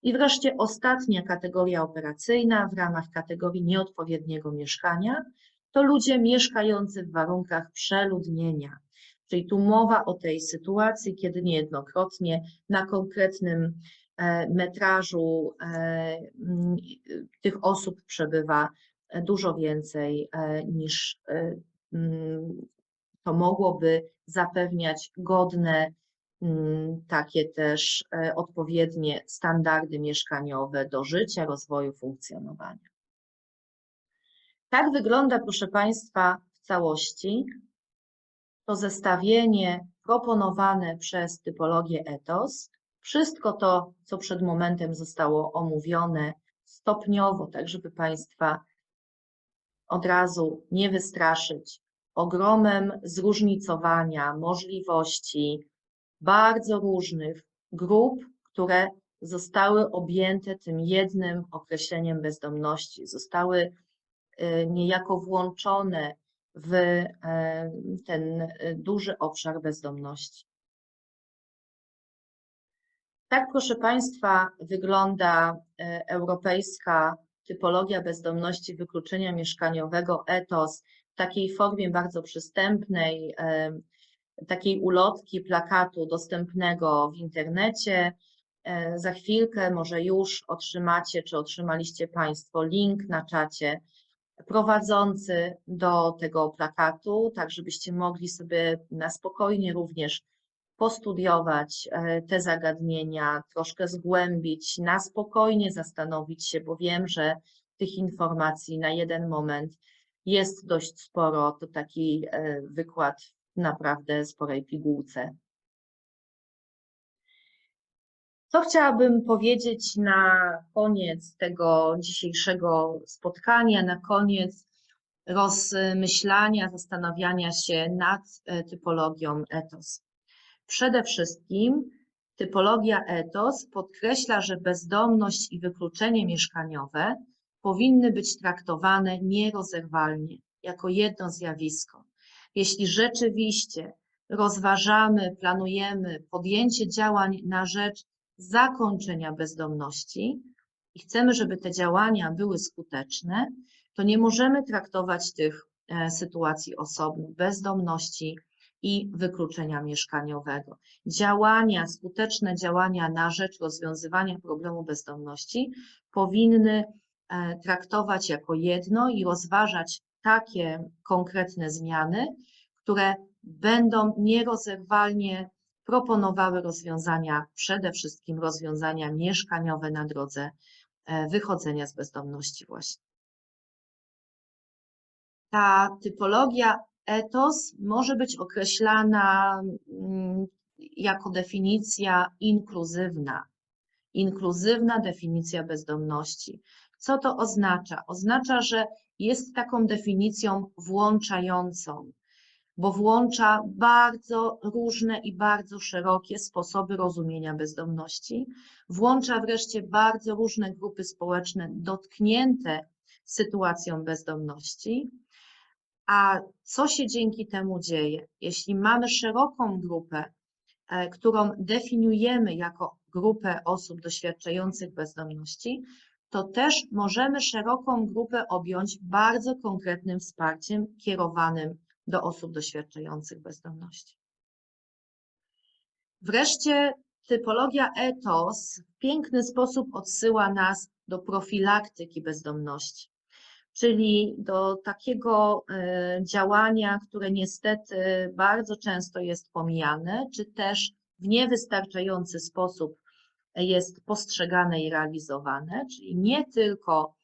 Speaker 2: I wreszcie ostatnia kategoria operacyjna w ramach kategorii nieodpowiedniego mieszkania to ludzie mieszkający w warunkach przeludnienia. Czyli tu mowa o tej sytuacji, kiedy niejednokrotnie na konkretnym metrażu tych osób przebywa dużo więcej niż to mogłoby zapewniać godne, takie też odpowiednie standardy mieszkaniowe do życia, rozwoju, funkcjonowania. Tak wygląda, proszę Państwa, w całości to zestawienie proponowane przez typologię ETOS. Wszystko to, co przed momentem zostało omówione stopniowo, tak żeby Państwa od razu nie wystraszyć, ogromem zróżnicowania, możliwości, bardzo różnych grup, które zostały objęte tym jednym określeniem bezdomności, zostały niejako włączone w ten duży obszar bezdomności. Tak, proszę Państwa, wygląda europejska typologia bezdomności wykluczenia mieszkaniowego ETOS w takiej formie bardzo przystępnej, takiej ulotki, plakatu dostępnego w internecie. Za chwilkę może już otrzymacie, czy otrzymaliście Państwo link na czacie prowadzący do tego plakatu, tak żebyście mogli sobie na spokojnie również postudiować te zagadnienia, troszkę zgłębić, na spokojnie zastanowić się, bo wiem, że tych informacji na jeden moment jest dość sporo. To taki wykład w naprawdę sporej pigułce. Co chciałabym powiedzieć na koniec tego dzisiejszego spotkania, na koniec rozmyślania, zastanawiania się nad typologią ETOS. Przede wszystkim typologia ETOS podkreśla, że bezdomność i wykluczenie mieszkaniowe powinny być traktowane nierozerwalnie, jako jedno zjawisko. Jeśli rzeczywiście rozważamy, planujemy podjęcie działań na rzecz zakończenia bezdomności i chcemy, żeby te działania były skuteczne, to nie możemy traktować tych sytuacji osobno, bezdomności i wykluczenia mieszkaniowego. Skuteczne działania na rzecz rozwiązywania problemu bezdomności powinny traktować jako jedno i rozważać takie konkretne zmiany, które będą nierozerwalnie proponowały rozwiązania, przede wszystkim rozwiązania mieszkaniowe na drodze wychodzenia z bezdomności właśnie. Ta typologia ETOS może być określana jako definicja inkluzywna. Inkluzywna definicja bezdomności. Co to oznacza? Oznacza, że jest taką definicją włączającą, bo włącza bardzo różne i bardzo szerokie sposoby rozumienia bezdomności. Włącza wreszcie bardzo różne grupy społeczne dotknięte sytuacją bezdomności. A co się dzięki temu dzieje? Jeśli mamy szeroką grupę, którą definiujemy jako grupę osób doświadczających bezdomności, to też możemy szeroką grupę objąć bardzo konkretnym wsparciem kierowanym do osób doświadczających bezdomności. Wreszcie typologia ETOS w piękny sposób odsyła nas do profilaktyki bezdomności, czyli do takiego działania, które niestety bardzo często jest pomijane, czy też w niewystarczający sposób jest postrzegane i realizowane, czyli nie tylko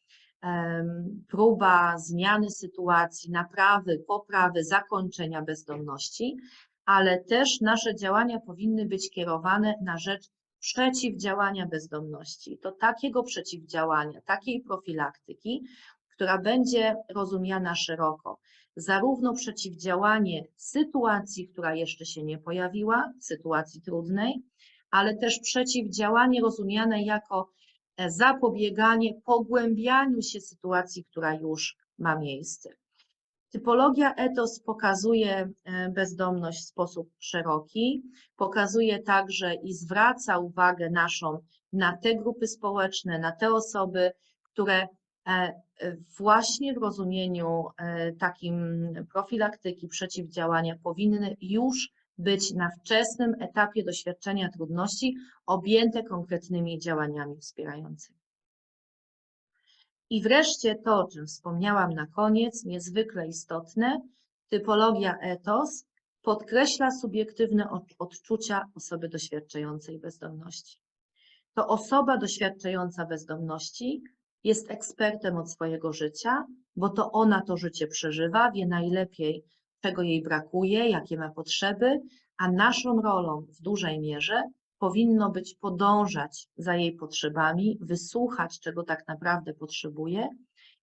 Speaker 2: próba zmiany sytuacji, naprawy, poprawy, zakończenia bezdomności, ale też nasze działania powinny być kierowane na rzecz przeciwdziałania bezdomności. To takiego przeciwdziałania, takiej profilaktyki, która będzie rozumiana szeroko. Zarówno przeciwdziałanie sytuacji, która jeszcze się nie pojawiła, sytuacji trudnej, ale też przeciwdziałanie rozumiane jako zapobieganie pogłębianiu się sytuacji, która już ma miejsce. Typologia ETOS pokazuje bezdomność w sposób szeroki, pokazuje także i zwraca uwagę naszą na te grupy społeczne, na te osoby, które właśnie w rozumieniu takim profilaktyki, przeciwdziałania powinny już być na wczesnym etapie doświadczenia trudności objęte konkretnymi działaniami wspierającymi. I wreszcie to, o czym wspomniałam na koniec, niezwykle istotne, typologia ETOS podkreśla subiektywne odczucia osoby doświadczającej bezdomności. To osoba doświadczająca bezdomności jest ekspertem od swojego życia, bo to ona to życie przeżywa, wie najlepiej, czego jej brakuje, jakie ma potrzeby, a naszą rolą w dużej mierze powinno być podążać za jej potrzebami, wysłuchać, czego tak naprawdę potrzebuje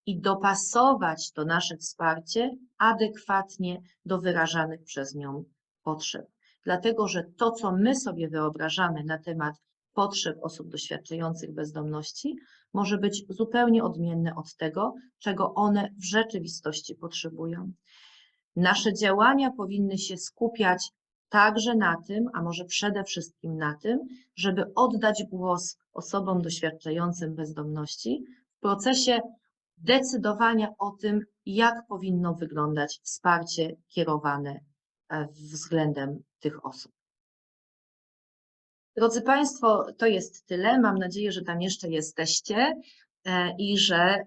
Speaker 2: i dopasować to nasze wsparcie adekwatnie do wyrażanych przez nią potrzeb. Dlatego, że to, co my sobie wyobrażamy na temat potrzeb osób doświadczających bezdomności może być zupełnie odmienne od tego, czego one w rzeczywistości potrzebują. Nasze działania powinny się skupiać także na tym, a może przede wszystkim na tym, żeby oddać głos osobom doświadczającym bezdomności w procesie decydowania o tym, jak powinno wyglądać wsparcie kierowane względem tych osób. Drodzy Państwo, to jest tyle. Mam nadzieję, że tam jeszcze jesteście i że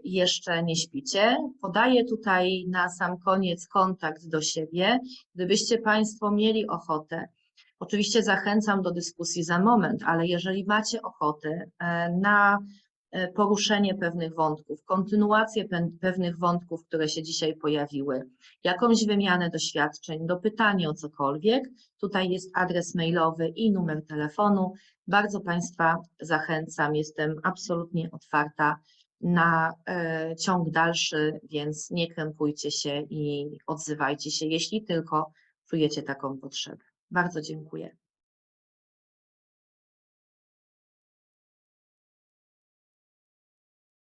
Speaker 2: jeszcze nie śpicie. Podaję tutaj na sam koniec kontakt do siebie. Gdybyście Państwo mieli ochotę, oczywiście zachęcam do dyskusji za moment, ale jeżeli macie ochotę na poruszenie pewnych wątków, kontynuację pewnych wątków, które się dzisiaj pojawiły, jakąś wymianę doświadczeń, dopytanie o cokolwiek, tutaj jest adres mailowy i numer telefonu. Bardzo Państwa zachęcam, jestem absolutnie otwarta na ciąg dalszy, więc nie krępujcie się i odzywajcie się, jeśli tylko czujecie taką potrzebę. Bardzo dziękuję.